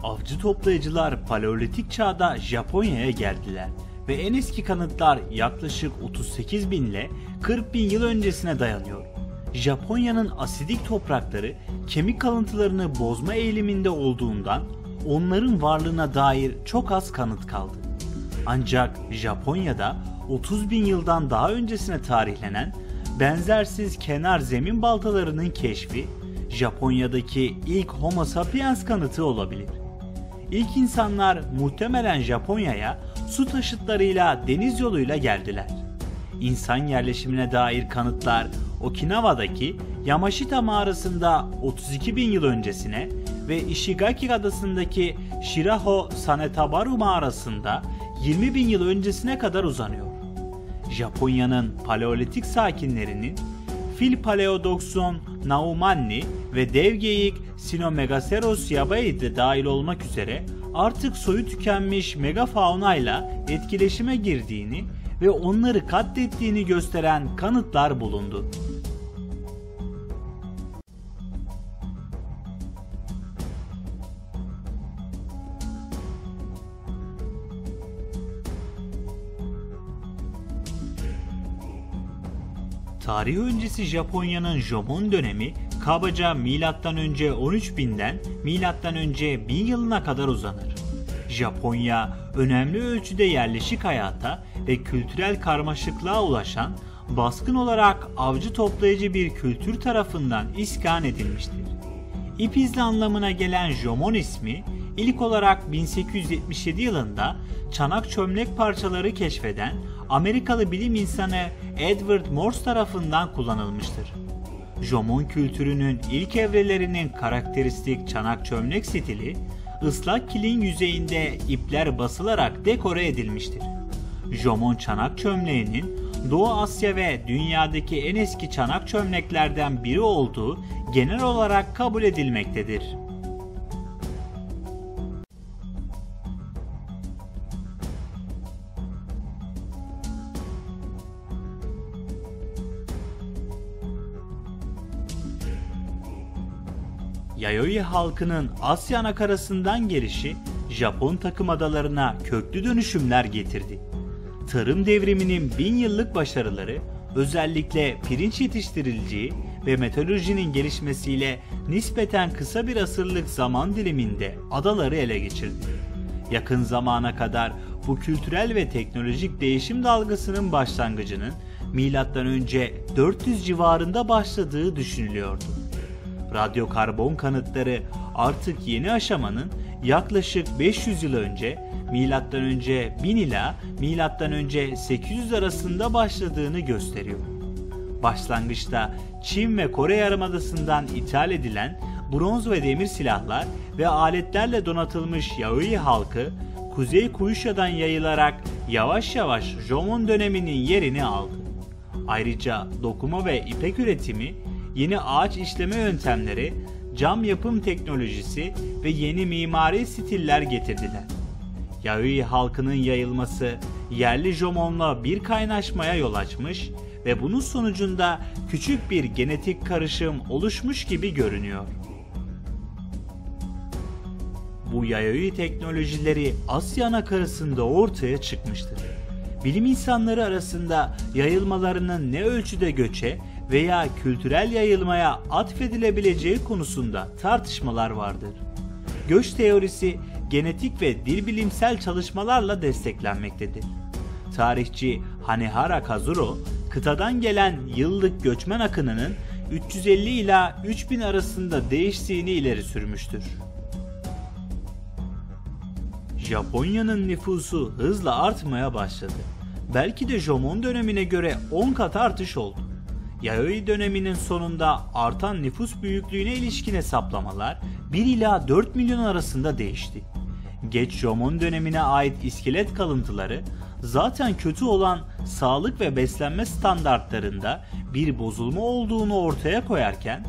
Avcı toplayıcılar Paleolitik çağda Japonya'ya geldiler ve en eski kanıtlar yaklaşık 38 bin ile 40 bin yıl öncesine dayanıyor. Japonya'nın asidik toprakları kemik kalıntılarını bozma eğiliminde olduğundan onların varlığına dair çok az kanıt kaldı. Ancak Japonya'da 30 bin yıldan daha öncesine tarihlenen benzersiz kenar zemin baltalarının keşfi Japonya'daki ilk Homo sapiens kanıtı olabilir. İlk insanlar muhtemelen Japonya'ya su taşıtlarıyla deniz yoluyla geldiler. İnsan yerleşimine dair kanıtlar Okinawa'daki Yamashita mağarasında 32 bin yıl öncesine ve Ishigaki adasındaki Shiraho Sanetabaru mağarasında 20 bin yıl öncesine kadar uzanıyor. Japonya'nın Paleolitik sakinlerinin Filpaleodoxon naumanni ve dev geyik Sinomegaloceros yabai de dahil olmak üzere artık soyu tükenmiş megafaunayla etkileşime girdiğini ve onları katlettiğini gösteren kanıtlar bulundu. Tarih öncesi Japonya'nın Jomon dönemi kabaca M.Ö. 13.000'den M.Ö. 1000 yılına kadar uzanır. Japonya önemli ölçüde yerleşik hayata ve kültürel karmaşıklığa ulaşan baskın olarak avcı toplayıcı bir kültür tarafından iskan edilmiştir. İp izli anlamına gelen Jomon ismi ilk olarak 1877 yılında çanak çömlek parçaları keşfeden Amerikalı bilim insanı Edward Morse tarafından kullanılmıştır. Jomon kültürünün ilk evrelerinin karakteristik çanak çömlek stili, ıslak kilin yüzeyinde ipler basılarak dekore edilmiştir. Jomon çanak çömleğinin Doğu Asya ve dünyadaki en eski çanak çömleklerden biri olduğu genel olarak kabul edilmektedir. Yayoi halkının Asya anakarasından gelişi Japon takım adalarına köklü dönüşümler getirdi. Tarım devriminin 1000 yıllık başarıları özellikle pirinç yetiştirileceği ve metalurjinin gelişmesiyle nispeten kısa bir asırlık zaman diliminde adaları ele geçirdi. Yakın zamana kadar bu kültürel ve teknolojik değişim dalgasının başlangıcının M.Ö. 400 civarında başladığı düşünülüyordu. Radyokarbon kanıtları artık yeni aşamanın yaklaşık 500 yıl önce M.Ö. 1000 ila M.Ö. 800 arasında başladığını gösteriyor. Başlangıçta Çin ve Kore Yarımadası'ndan ithal edilen bronz ve demir silahlar ve aletlerle donatılmış Yayoi halkı Kuzey Kuyuşa'dan yayılarak yavaş yavaş Jomon döneminin yerini aldı. Ayrıca dokuma ve ipek üretimi, yeni ağaç işleme yöntemleri, cam yapım teknolojisi ve yeni mimari stiller getirdiler. Yayoi halkının yayılması yerli Jomon'la bir kaynaşmaya yol açmış ve bunun sonucunda küçük bir genetik karışım oluşmuş gibi görünüyor. Bu Yayoi teknolojileri Asya anakarasında ortaya çıkmıştır. Bilim insanları arasında yayılmalarının ne ölçüde göçe veya kültürel yayılmaya atfedilebileceği konusunda tartışmalar vardır. Göç teorisi genetik ve dil bilimsel çalışmalarla desteklenmektedir. Tarihçi Hanehara Kazuro, kıtadan gelen yıllık göçmen akınının 350 ila 3000 arasında değiştiğini ileri sürmüştür. Japonya'nın nüfusu hızla artmaya başladı. Belki de Jomon dönemine göre 10 kat artış oldu. Yayoi döneminin sonunda artan nüfus büyüklüğüne ilişkin hesaplamalar 1 ila 4 milyon arasında değişti. Geç Jomon dönemine ait iskelet kalıntıları zaten kötü olan sağlık ve beslenme standartlarında bir bozulma olduğunu ortaya koyarken,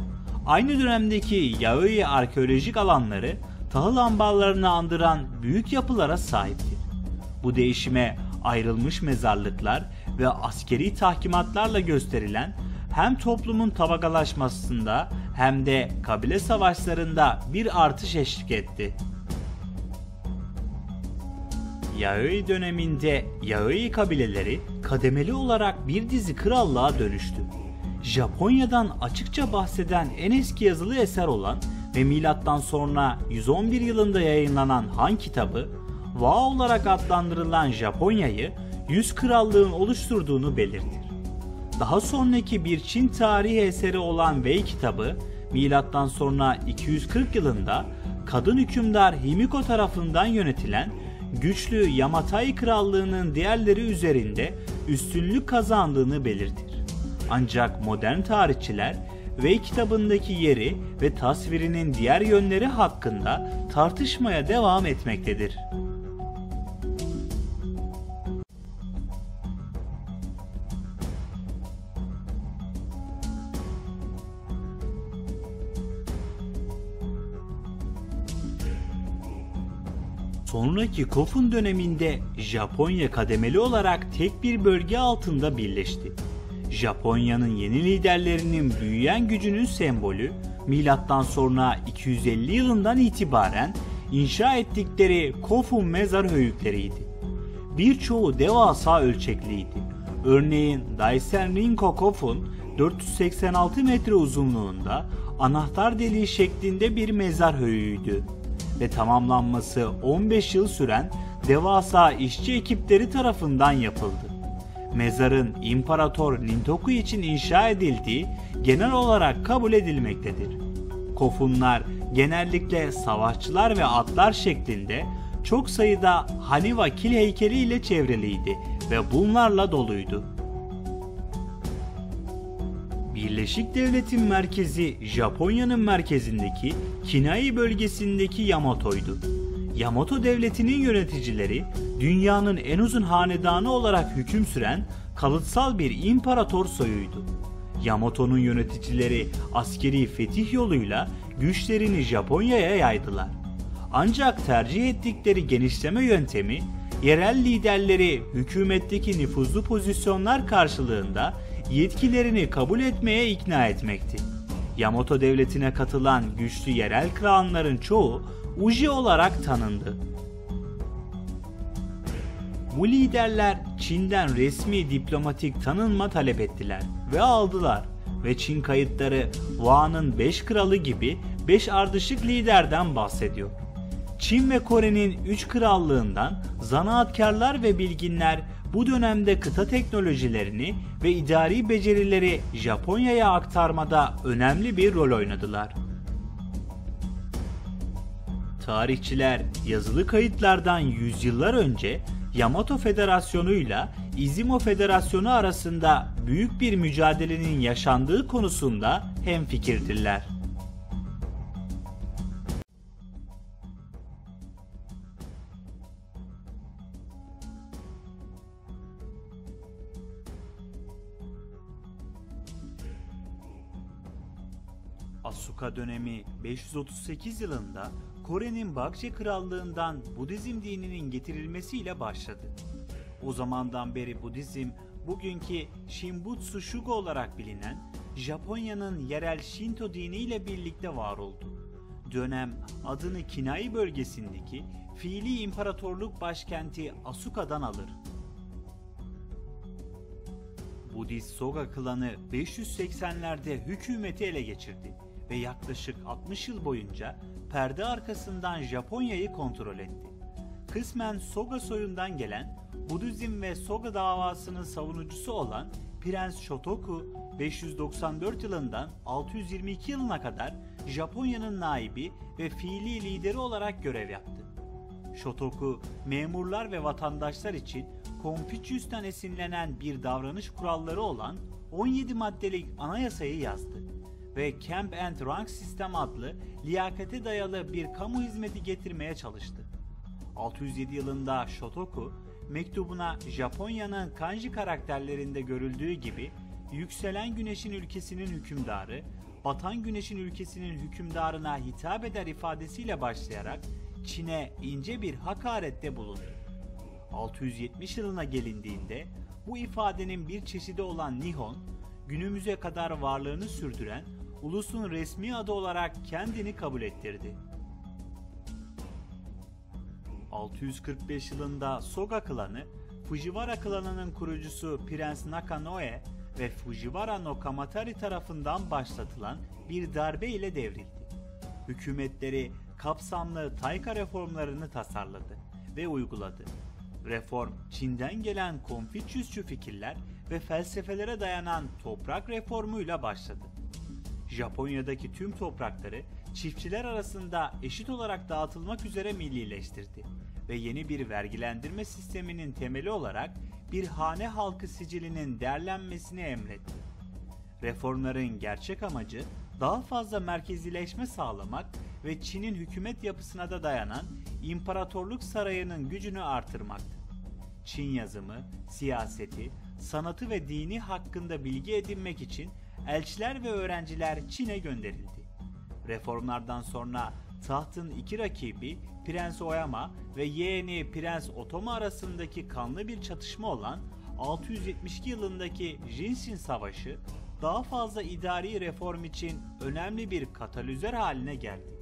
aynı dönemdeki Yayoi arkeolojik alanları tahıl ambarlarını andıran büyük yapılara sahiptir. Bu değişime ayrılmış mezarlıklar ve askeri tahkimatlarla gösterilen hem toplumun tabakalaşmasında hem de kabile savaşlarında bir artış eşlik etti. Yayoi döneminde Yayoi kabileleri kademeli olarak bir dizi krallığa dönüştü. Japonya'dan açıkça bahseden en eski yazılı eser olan ve milattan sonra 111 yılında yayınlanan Han kitabı, Wa olarak adlandırılan Japonya'yı 100 krallığın oluşturduğunu belirtir. Daha sonraki bir Çin tarihi eseri olan Wei kitabı, milattan sonra 240 yılında kadın hükümdar Himiko tarafından yönetilen güçlü Yamatai krallığının diğerleri üzerinde üstünlük kazandığını belirtir. Ancak modern tarihçiler Wei kitabındaki yeri ve tasvirinin diğer yönleri hakkında tartışmaya devam etmektedir. Sonraki Kofun döneminde Japonya kademeli olarak tek bir bölge altında birleşti. Japonya'nın yeni liderlerinin büyüyen gücünün sembolü, milattan sonra 250 yılından itibaren inşa ettikleri Kofun mezar höyükleriydi. Birçoğu devasa ölçekliydi. Örneğin Daisenrinko Kofun 486 metre uzunluğunda anahtar deliği şeklinde bir mezar höyüğüydü ve tamamlanması 15 yıl süren devasa işçi ekipleri tarafından yapıldı. Mezarın İmparator Nintoku için inşa edildiği genel olarak kabul edilmektedir. Kofunlar genellikle savaşçılar ve atlar şeklinde çok sayıda Haniwa kil heykeli ile çevreliydi ve bunlarla doluydu. Birleşik Devlet'in merkezi Japonya'nın merkezindeki Kinai bölgesindeki Yamato'ydu. Yamato Devleti'nin yöneticileri dünyanın en uzun hanedanı olarak hüküm süren kalıtsal bir imparator soyuydu. Yamato'nun yöneticileri askeri fetih yoluyla güçlerini Japonya'ya yaydılar. Ancak tercih ettikleri genişleme yöntemi yerel liderleri hükümetteki nüfuzlu pozisyonlar karşılığında yetkilerini kabul etmeye ikna etmekti. Yamato Devleti'ne katılan güçlü yerel klanların çoğu Uji olarak tanındı. Bu liderler Çin'den resmi diplomatik tanınma talep ettiler ve aldılar ve Çin kayıtları Wa'nın 5 kralı gibi 5 ardışık liderden bahsediyor. Çin ve Kore'nin 3 krallığından zanaatkarlar ve bilginler bu dönemde kıta teknolojilerini ve idari becerileri Japonya'ya aktarmada önemli bir rol oynadılar. Tarihçiler yazılı kayıtlardan yüzyıllar önce Yamato Federasyonu ile Izimo Federasyonu arasında büyük bir mücadelenin yaşandığı konusunda hemfikirdirler. Asuka dönemi 538 yılında Kore'nin Bakce Krallığından Budizm dininin getirilmesiyle başladı. O zamandan beri Budizm, bugünkü Shinbutsu Shugo olarak bilinen Japonya'nın yerel Shinto dini ile birlikte var oldu. Dönem adını Kinai bölgesindeki fiili imparatorluk başkenti Asuka'dan alır. Budist Soga klanı 580'lerde hükümeti ele geçirdi ve yaklaşık 60 yıl boyunca perde arkasından Japonya'yı kontrol etti. Kısmen Soga soyundan gelen Budizm ve Soga davasının savunucusu olan Prens Shotoku 594 yılından 622 yılına kadar Japonya'nın naibi ve fiili lideri olarak görev yaptı. Shotoku, memurlar ve vatandaşlar için Konfüçyüs'ten esinlenen bir davranış kuralları olan 17 maddelik anayasayı yazdı ve Camp and Rank System adlı liyakate dayalı bir kamu hizmeti getirmeye çalıştı. 607 yılında Shotoku, mektubuna Japonya'nın kanji karakterlerinde görüldüğü gibi yükselen güneşin ülkesinin hükümdarı, batan güneşin ülkesinin hükümdarına hitap eder ifadesiyle başlayarak Çin'e ince bir hakarette bulundu. 670 yılına gelindiğinde bu ifadenin bir çeşidi olan Nihon, günümüze kadar varlığını sürdüren ulusun resmi adı olarak kendini kabul ettirdi. 645 yılında Soga klanı, Fujiwara klanının kurucusu Prens Nakanoe ve Fujiwara no Kamatari tarafından başlatılan bir darbe ile devrildi. Hükümetleri kapsamlı Taika reformlarını tasarladı ve uyguladı. Reform, Çin'den gelen Konfüçyüsçü fikirler ve felsefelere dayanan toprak reformuyla başladı. Japonya'daki tüm toprakları çiftçiler arasında eşit olarak dağıtılmak üzere millileştirdi ve yeni bir vergilendirme sisteminin temeli olarak bir hane halkı sicilinin derlenmesini emretti. Reformların gerçek amacı daha fazla merkezileşme sağlamak ve Çin'in hükümet yapısına da dayanan imparatorluk sarayının gücünü artırmaktı. Çin yazımı, siyaseti, sanatı ve dini hakkında bilgi edinmek için elçiler ve öğrenciler Çin'e gönderildi. Reformlardan sonra tahtın iki rakibi Prens Oyama ve yeğeni Prens Otomo arasındaki kanlı bir çatışma olan 672 yılındaki Jinshin Savaşı daha fazla idari reform için önemli bir katalizör haline geldi.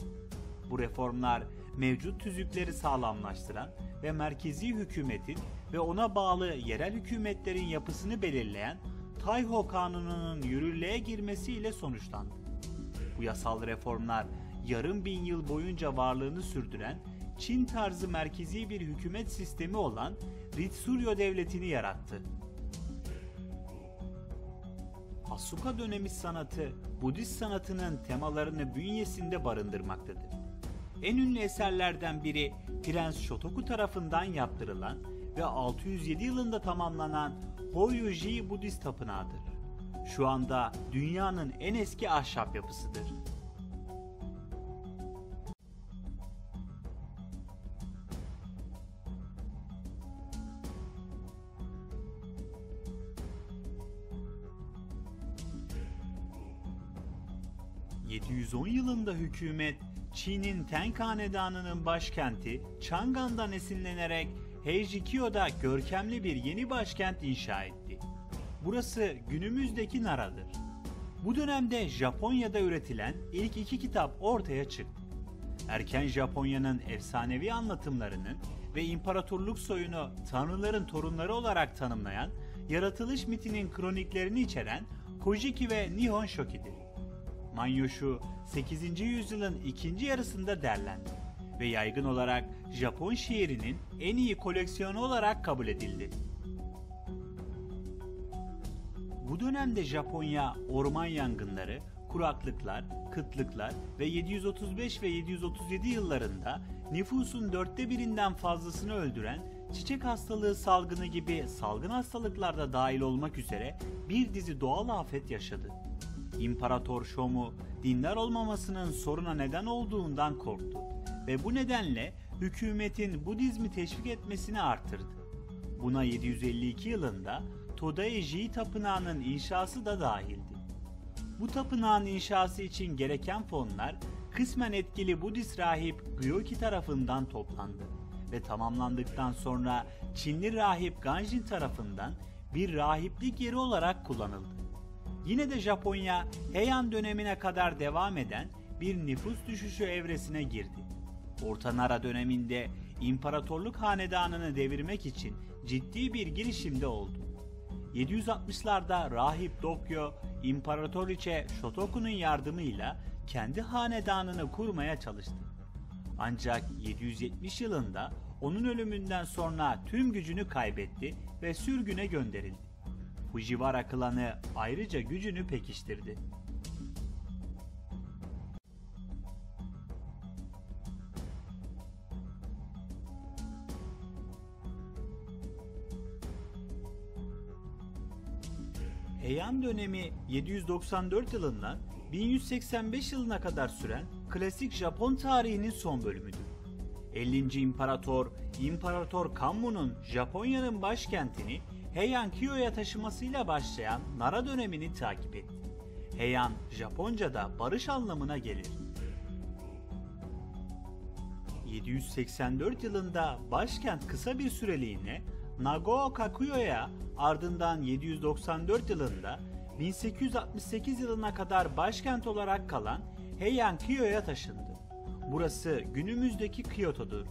Bu reformlar mevcut tüzükleri sağlamlaştıran ve merkezi hükümetin ve ona bağlı yerel hükümetlerin yapısını belirleyen Taiho Kanunu'nun yürürlüğe girmesiyle sonuçlandı. Bu yasal reformlar yarım bin yıl boyunca varlığını sürdüren Çin tarzı merkezi bir hükümet sistemi olan Ritsuryo Devleti'ni yarattı. Asuka dönemi sanatı, Budist sanatının temalarını bünyesinde barındırmaktadır. En ünlü eserlerden biri Prens Shotoku tarafından yaptırılan ve 607 yılında tamamlanan Horyuji Budist Tapınağı'dır. Şu anda dünyanın en eski ahşap yapısıdır. ...710 yılında hükümet, Çin'in Tang Hanedanı'nın başkenti Chang'an'dan esinlenerek Heijikyo'da görkemli bir yeni başkent inşa etti. Burası günümüzdeki Nara'dır. Bu dönemde Japonya'da üretilen ilk iki kitap ortaya çıktı. Erken Japonya'nın efsanevi anlatımlarının ve imparatorluk soyunu tanrıların torunları olarak tanımlayan yaratılış mitinin kroniklerini içeren Kojiki ve Nihon Shoki'dir. Manyoshu 8. yüzyılın ikinci yarısında derlendi ve yaygın olarak Japon şiirinin en iyi koleksiyonu olarak kabul edildi. Bu dönemde Japonya orman yangınları, kuraklıklar, kıtlıklar ve 735 ve 737 yıllarında nüfusun 1/4'ünden fazlasını öldüren çiçek hastalığı salgını gibi salgın hastalıklarda dahil olmak üzere bir dizi doğal afet yaşadı. İmparator Shomu dindar olmamasının soruna neden olduğundan korktu ve bu nedenle hükümetin Budizmi teşvik etmesini artırdı. Buna 752 yılında Todaiji Tapınağı'nın inşası da dahildi. Bu tapınağın inşası için gereken fonlar kısmen etkili Budist rahip Gyoki tarafından toplandı ve tamamlandıktan sonra Çinli rahip Ganjin tarafından bir rahiplik yeri olarak kullanıldı. Yine de Japonya Heian dönemine kadar devam eden bir nüfus düşüşü evresine girdi. Orta Nara döneminde imparatorluk hanedanını devirmek için ciddi bir girişimde oldu. 760'larda rahip Dokyo, İmparatoriçe Shotoku'nun yardımıyla kendi hanedanını kurmaya çalıştı. Ancak 770 yılında onun ölümünden sonra tüm gücünü kaybetti ve sürgüne gönderildi. Fujiwara klanı ayrıca gücünü pekiştirdi. Heian dönemi 794 yılından 1185 yılına kadar süren klasik Japon tarihinin son bölümüdür. 50. İmparator Kammu'nun Japonya'nın başkentini Heian Kyo'ya taşımasıyla başlayan Nara dönemini takip etti. Heian, Japonca'da barış anlamına gelir. 784 yılında başkent kısa bir süreliğine Nagao Kakuyo'ya, ardından 794 yılında 1868 yılına kadar başkent olarak kalan Heian Kyo'ya taşındı. Burası günümüzdeki Kyoto'dur.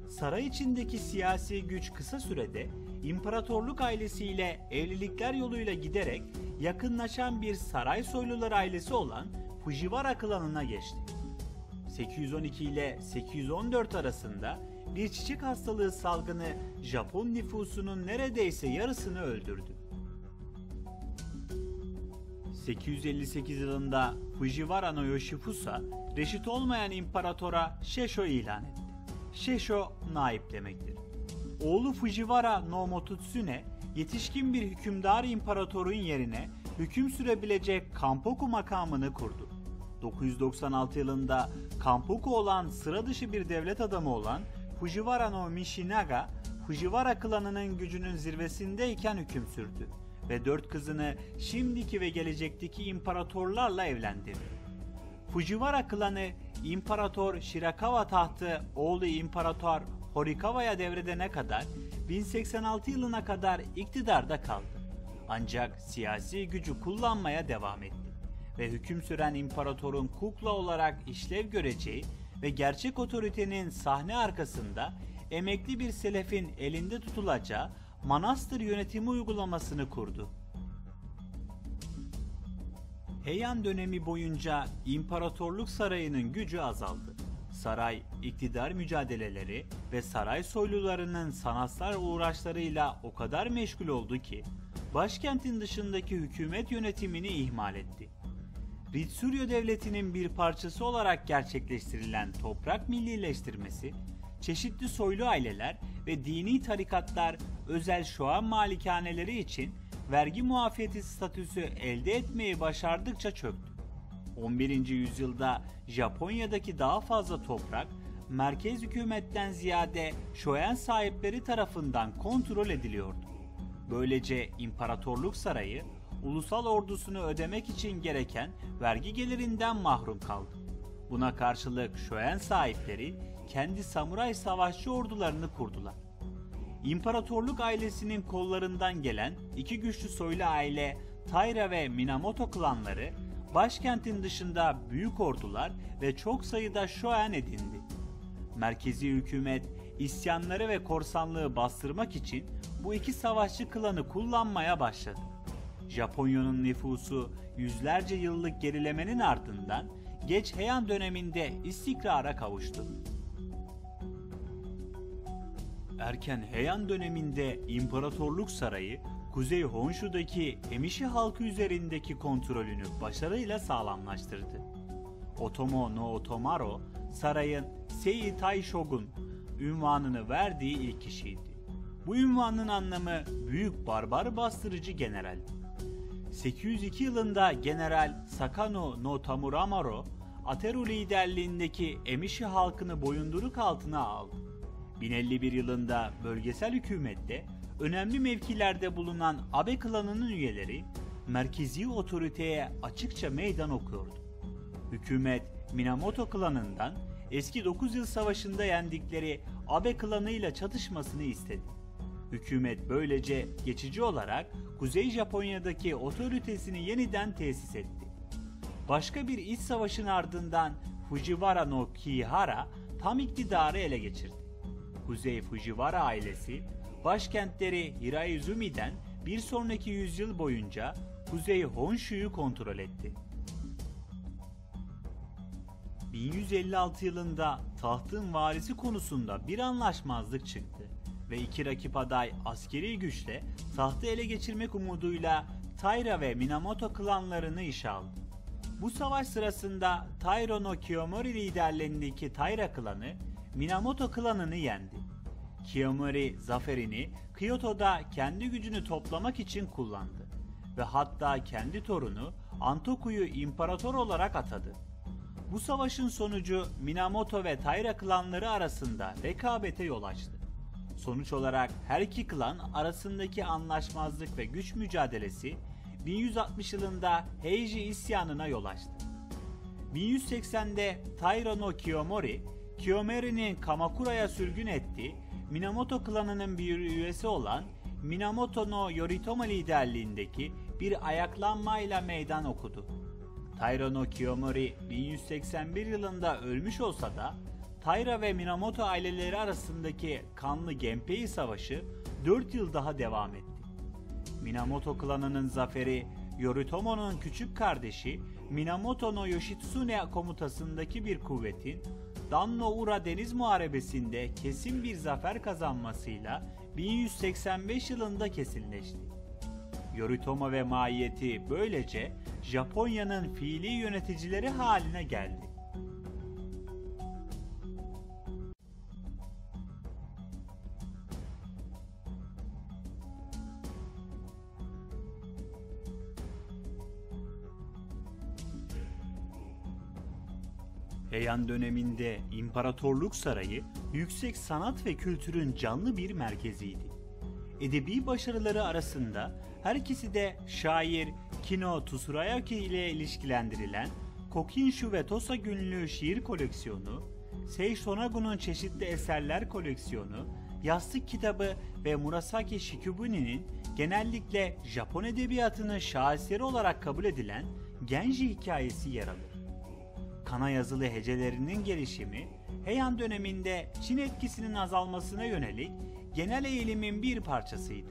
Saray içindeki siyasi güç kısa sürede imparatorluk ailesiyle evlilikler yoluyla giderek yakınlaşan bir saray soylular ailesi olan Fujiwara klanına geçti. 812 ile 814 arasında bir çiçek hastalığı salgını Japon nüfusunun neredeyse yarısını öldürdü. 858 yılında Fujiwara no Yoshifusa, reşit olmayan imparatora Shesho ilan etti. Shesho, naip demektir. Oğlu Fujiwara no Mototsune, yetişkin bir hükümdar imparatorun yerine hüküm sürebilecek Kanpoku makamını kurdu. 996 yılında Kanpoku olan sıra dışı bir devlet adamı olan Fujiwara no Michinaga, Fujiwara klanının gücünün zirvesindeyken hüküm sürdü ve 4 kızını şimdiki ve gelecekteki imparatorlarla evlendirdi. Fujiwara klanı İmparator Shirakawa tahtı oğlu İmparator Horikawa'ya devredene kadar 1086 yılına kadar iktidarda kaldı. Ancak siyasi gücü kullanmaya devam etti ve hüküm süren imparatorun kukla olarak işlev göreceği ve gerçek otoritenin sahne arkasında emekli bir selefin elinde tutulacağı manastır yönetimi uygulamasını kurdu. Heian dönemi boyunca imparatorluk sarayının gücü azaldı. Saray, iktidar mücadeleleri ve saray soylularının sanatsal uğraşlarıyla o kadar meşgul oldu ki, başkentin dışındaki hükümet yönetimini ihmal etti. Ritsuryo devletinin bir parçası olarak gerçekleştirilen toprak millileştirmesi, çeşitli soylu aileler ve dini tarikatlar özel Shoan malikaneleri için vergi muafiyeti statüsü elde etmeyi başardıkça çöktü. 11. yüzyılda Japonya'daki daha fazla toprak, merkez hükümetten ziyade Shoen sahipleri tarafından kontrol ediliyordu. Böylece imparatorluk sarayı, ulusal ordusunu ödemek için gereken vergi gelirinden mahrum kaldı. Buna karşılık Shoen sahipleri kendi samuray savaşçı ordularını kurdular. İmparatorluk ailesinin kollarından gelen iki güçlü soylu aile Taira ve Minamoto klanları, başkentin dışında büyük ordular ve çok sayıda Shoen edindi. Merkezi hükümet isyanları ve korsanlığı bastırmak için bu iki savaşçı klanı kullanmaya başladı. Japonya'nın nüfusu yüzlerce yıllık gerilemenin ardından geç Heian döneminde istikrara kavuştu. Erken Heian döneminde imparatorluk sarayı, Kuzey Honshu'daki Emishi halkı üzerindeki kontrolünü başarıyla sağlamlaştırdı. Otomo no Otomaro, sarayın Sei Tai Shogun ünvanını verdiği ilk kişiydi. Bu ünvanın anlamı büyük barbar bastırıcı general. 802 yılında General Sakano no Tamuramaro, Ateru liderliğindeki Emishi halkını boyunduruk altına aldı. 1051 yılında bölgesel hükümette önemli mevkilerde bulunan Abe klanının üyeleri merkezi otoriteye açıkça meydan okuyordu. Hükümet Minamoto klanından eski 9 yıl savaşında yendikleri Abe klanıyla çatışmasını istedi. Hükümet böylece geçici olarak Kuzey Japonya'daki otoritesini yeniden tesis etti. Başka bir iç savaşın ardından Fujiwara no Kihara tam iktidarı ele geçirdi. Kuzey Fujiwara ailesi, başkentleri Hiraizumi'den bir sonraki yüzyıl boyunca Kuzey Honshu'yu kontrol etti. 1156 yılında tahtın varisi konusunda bir anlaşmazlık çıktı ve iki rakip aday askeri güçle tahtı ele geçirmek umuduyla Taira ve Minamoto klanlarını işe aldı. Bu savaş sırasında Taira no Kiyomori liderliğindeki Taira klanı Minamoto klanını yendi. Kiyomori zaferini Kyoto'da kendi gücünü toplamak için kullandı ve hatta kendi torunu Antoku'yu imparator olarak atadı. Bu savaşın sonucu Minamoto ve Taira klanları arasında rekabete yol açtı. Sonuç olarak her iki klan arasındaki anlaşmazlık ve güç mücadelesi 1160 yılında Heiji isyanına yol açtı. 1180'de Taira no Kiyomori, Kiyomori'nin Kamakura'ya sürgün ettiği Minamoto klanının bir üyesi olan Minamoto no Yoritomo liderliğindeki bir ayaklanmayla meydan okudu. Taira no Kiyomori 1181 yılında ölmüş olsa da Taira ve Minamoto aileleri arasındaki kanlı Genpei Savaşı 4 yıl daha devam etti. Minamoto klanının zaferi, Yoritomo'nun küçük kardeşi Minamoto no Yoshitsune komutasındaki bir kuvvetin Dan-no-ura Deniz Muharebesi'nde kesin bir zafer kazanmasıyla 1185 yılında kesinleşti. Yoritomo ve maiyeti böylece Japonya'nın fiili yöneticileri haline geldi. Heian döneminde İmparatorluk Sarayı, yüksek sanat ve kültürün canlı bir merkeziydi. Edebi başarıları arasında herkesi de şair Kino Tsurayuki ile ilişkilendirilen Kokinshu ve Tosa Günlüğü şiir koleksiyonu, Sei Shonagu'nun çeşitli eserler koleksiyonu, yastık kitabı ve Murasaki Shikibuni'nin genellikle Japon edebiyatının şaheseri olarak kabul edilen Genji hikayesi yer alır. Kana yazılı hecelerinin gelişimi, Heian döneminde Çin etkisinin azalmasına yönelik genel eğilimin bir parçasıydı.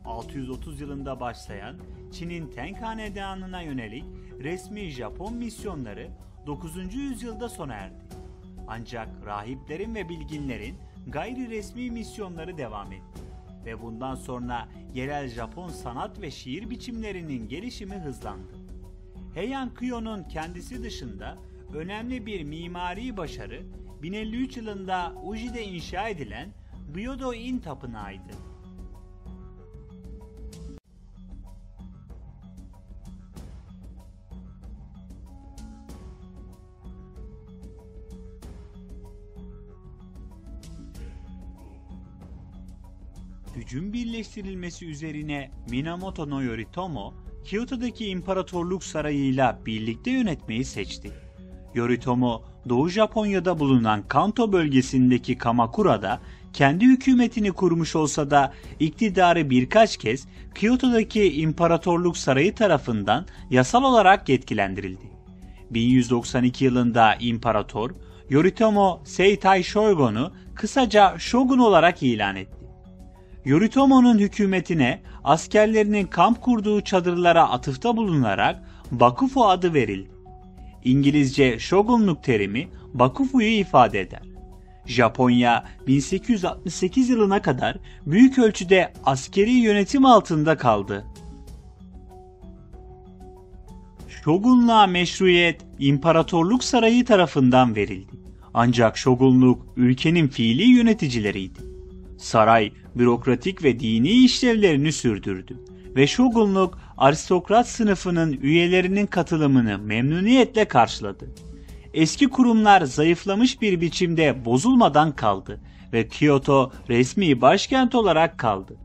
630 yılında başlayan Çin'in Tang Hanedanı'na yönelik resmi Japon misyonları 9. yüzyılda sona erdi. Ancak rahiplerin ve bilginlerin gayri resmi misyonları devam etti ve bundan sonra yerel Japon sanat ve şiir biçimlerinin gelişimi hızlandı. Heian Kyo'nun kendisi dışında önemli bir mimari başarı 1053 yılında Uji'de inşa edilen Byodo-in Tapınağı'ydı. Gücün birleştirilmesi üzerine Minamoto no Yoritomo, Kyoto'daki İmparatorluk Sarayı'yla birlikte yönetmeyi seçti. Yoritomo, Doğu Japonya'da bulunan Kanto bölgesindeki Kamakura'da kendi hükümetini kurmuş olsa da iktidarı birkaç kez Kyoto'daki İmparatorluk Sarayı tarafından yasal olarak yetkilendirildi. 1192 yılında İmparator, Yoritomo Seitai Shogun'u kısaca Shogun olarak ilan etti. Yoritomo'nun hükümetine askerlerinin kamp kurduğu çadırlara atıfta bulunarak Bakufu adı verildi. İngilizce şogunluk terimi Bakufu'yu ifade eder. Japonya 1868 yılına kadar büyük ölçüde askeri yönetim altında kaldı. Şogunluğa meşruiyet İmparatorluk Sarayı tarafından verildi. Ancak şogunluk ülkenin fiili yöneticileriydi. Saray bürokratik ve dini işlevlerini sürdürdü ve şogunluk aristokrat sınıfının üyelerinin katılımını memnuniyetle karşıladı. Eski kurumlar zayıflamış bir biçimde bozulmadan kaldı ve Kyoto resmi başkent olarak kaldı.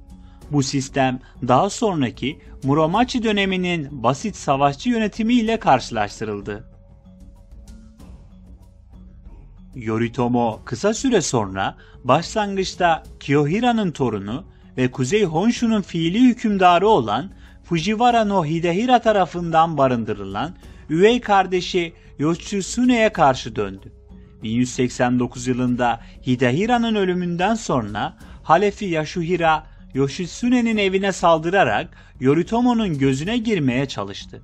Bu sistem daha sonraki Muromachi döneminin basit savaşçı yönetimiyle karşılaştırıldı. Yoritomo kısa süre sonra başlangıçta Kiyohira'nın torunu ve Kuzey Honshu'nun fiili hükümdarı olan Fujiwara no Hidehira tarafından barındırılan üvey kardeşi Yoshitsune'ye karşı döndü. 1189 yılında Hidehira'nın ölümünden sonra halefi Yasuhira, Yoshitsune'nin evine saldırarak Yoritomo'nun gözüne girmeye çalıştı.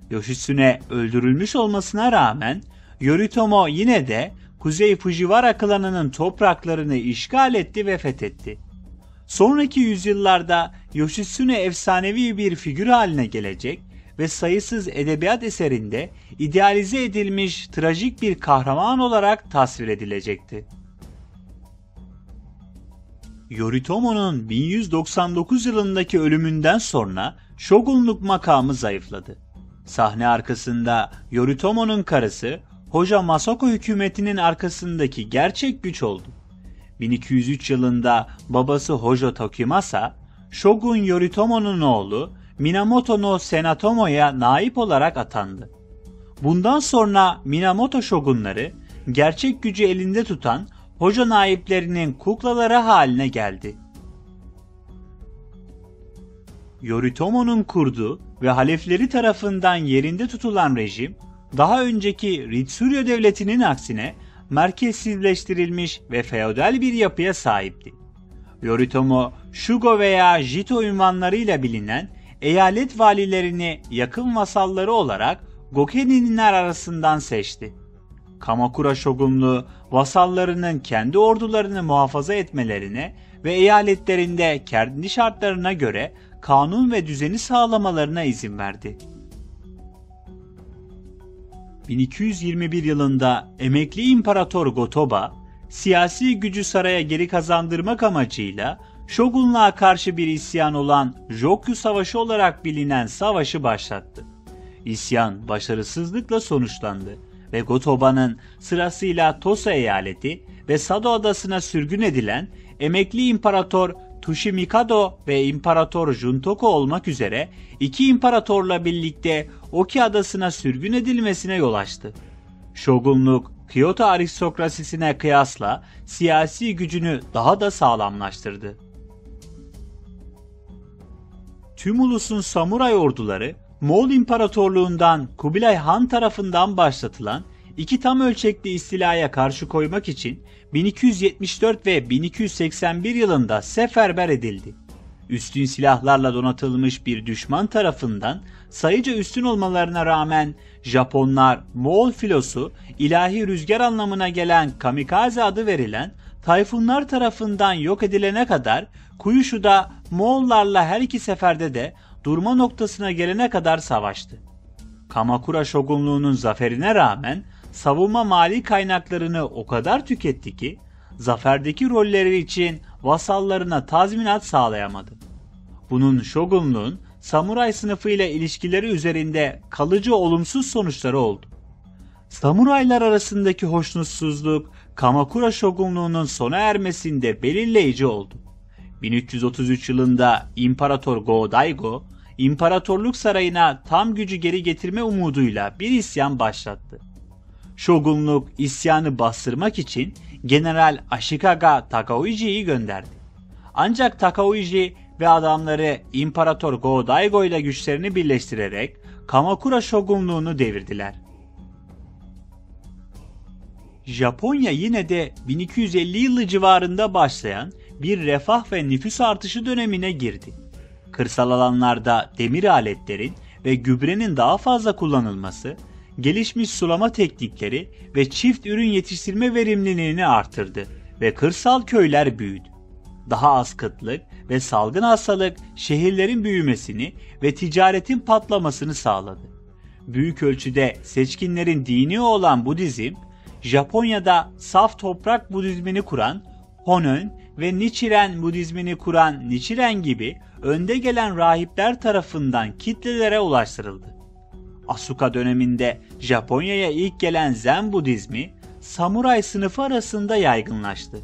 Yoshitsune öldürülmüş olmasına rağmen Yoritomo yine de Kuzey Fujiwara klanının topraklarını işgal etti ve fethetti. Sonraki yüzyıllarda Yoshitsune efsanevi bir figür haline gelecek ve sayısız edebiyat eserinde idealize edilmiş trajik bir kahraman olarak tasvir edilecekti. Yoritomo'nun 1199 yılındaki ölümünden sonra şogunluk makamı zayıfladı. Sahne arkasında Yoritomo'nun karısı Hoja Masako hükümetinin arkasındaki gerçek güç oldu. 1203 yılında babası Hojo Tokimasa, Shogun Yoritomo'nun oğlu Minamoto no Senatomo'ya naip olarak atandı. Bundan sonra Minamoto şogunları gerçek gücü elinde tutan Hojo naiplerinin kuklaları haline geldi. Yoritomo'nun kurduğu ve halefleri tarafından yerinde tutulan rejim, daha önceki Ritsuryo devletinin aksine merkezsizleştirilmiş ve feodal bir yapıya sahipti. Yoritomo, Shugo veya Jito unvanlarıyla bilinen eyalet valilerini yakın vasalları olarak Gokeninler arasından seçti. Kamakura şogunluğu vasallarının kendi ordularını muhafaza etmelerine ve eyaletlerinde kendi şartlarına göre kanun ve düzeni sağlamalarına izin verdi. 1221 yılında emekli İmparator Gotoba, siyasi gücü saraya geri kazandırmak amacıyla şogunluğa karşı bir isyan olan Jokyu Savaşı olarak bilinen savaşı başlattı. İsyan başarısızlıkla sonuçlandı ve Gotoba'nın sırasıyla Tosa eyaleti ve Sado adasına sürgün edilen emekli İmparator Tushimikado ve İmparator Juntoko olmak üzere iki imparatorla birlikte Oki adasına sürgün edilmesine yol açtı. Şogunluk, Kyoto aristokrasisine kıyasla siyasi gücünü daha da sağlamlaştırdı. Tüm ulusun samuray orduları, Moğol İmparatorluğundan Kubilay Han tarafından başlatılan iki tam ölçekli istilaya karşı koymak için 1274 ve 1281 yılında seferber edildi. Üstün silahlarla donatılmış bir düşman tarafından sayıca üstün olmalarına rağmen Japonlar Moğol filosu ilahi rüzgar anlamına gelen kamikaze adı verilen tayfunlar tarafından yok edilene kadar Kyushu'da Moğollarla her iki seferde de durma noktasına gelene kadar savaştı. Kamakura şogunluğunun zaferine rağmen savunma mali kaynaklarını o kadar tüketti ki zaferdeki rolleri için vasallarına tazminat sağlayamadı. Bunun şogunluğun samuray sınıfıyla ilişkileri üzerinde kalıcı olumsuz sonuçları oldu. Samuraylar arasındaki hoşnutsuzluk Kamakura şogunluğunun sona ermesinde belirleyici oldu. 1333 yılında İmparator Go-Daigo, İmparatorluk sarayına tam gücü geri getirme umuduyla bir isyan başlattı. Şogunluk isyanı bastırmak için General Ashikaga Takauji'yi gönderdi. Ancak Takauji ve adamları İmparator Go-Daigo ile güçlerini birleştirerek Kamakura şogunluğunu devirdiler. Japonya yine de 1250 yılı civarında başlayan bir refah ve nüfus artışı dönemine girdi. Kırsal alanlarda demir aletlerin ve gübrenin daha fazla kullanılması, gelişmiş sulama teknikleri ve çift ürün yetiştirme verimliliğini artırdı ve kırsal köyler büyüdü. Daha az kıtlık ve salgın hastalık şehirlerin büyümesini ve ticaretin patlamasını sağladı. Büyük ölçüde seçkinlerin dini olan Budizm, Japonya'da saf toprak Budizmini kuran Honen ve Nichiren Budizmini kuran Nichiren gibi önde gelen rahipler tarafından kitlelere ulaştırıldı. Asuka döneminde Japonya'ya ilk gelen Zen Budizmi, samuray sınıfı arasında yaygınlaştı.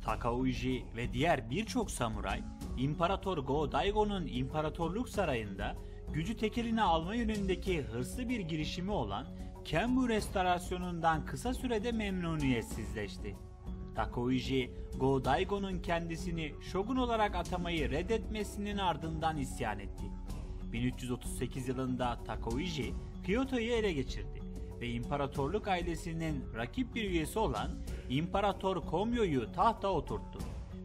Takauji ve diğer birçok samuray, İmparator Go-Daigo'nun imparatorluk sarayında gücü tekeline alma yönündeki hırslı bir girişimi olan Kenmu restorasyonundan kısa sürede memnuniyetsizleşti. Takauji, Go-Daigo'nun kendisini şogun olarak atamayı reddetmesinin ardından isyan etti. 1338 yılında Takauji, Kyoto'yu ele geçirdi ve imparatorluk ailesinin rakip bir üyesi olan İmparator Komyo'yu tahta oturttu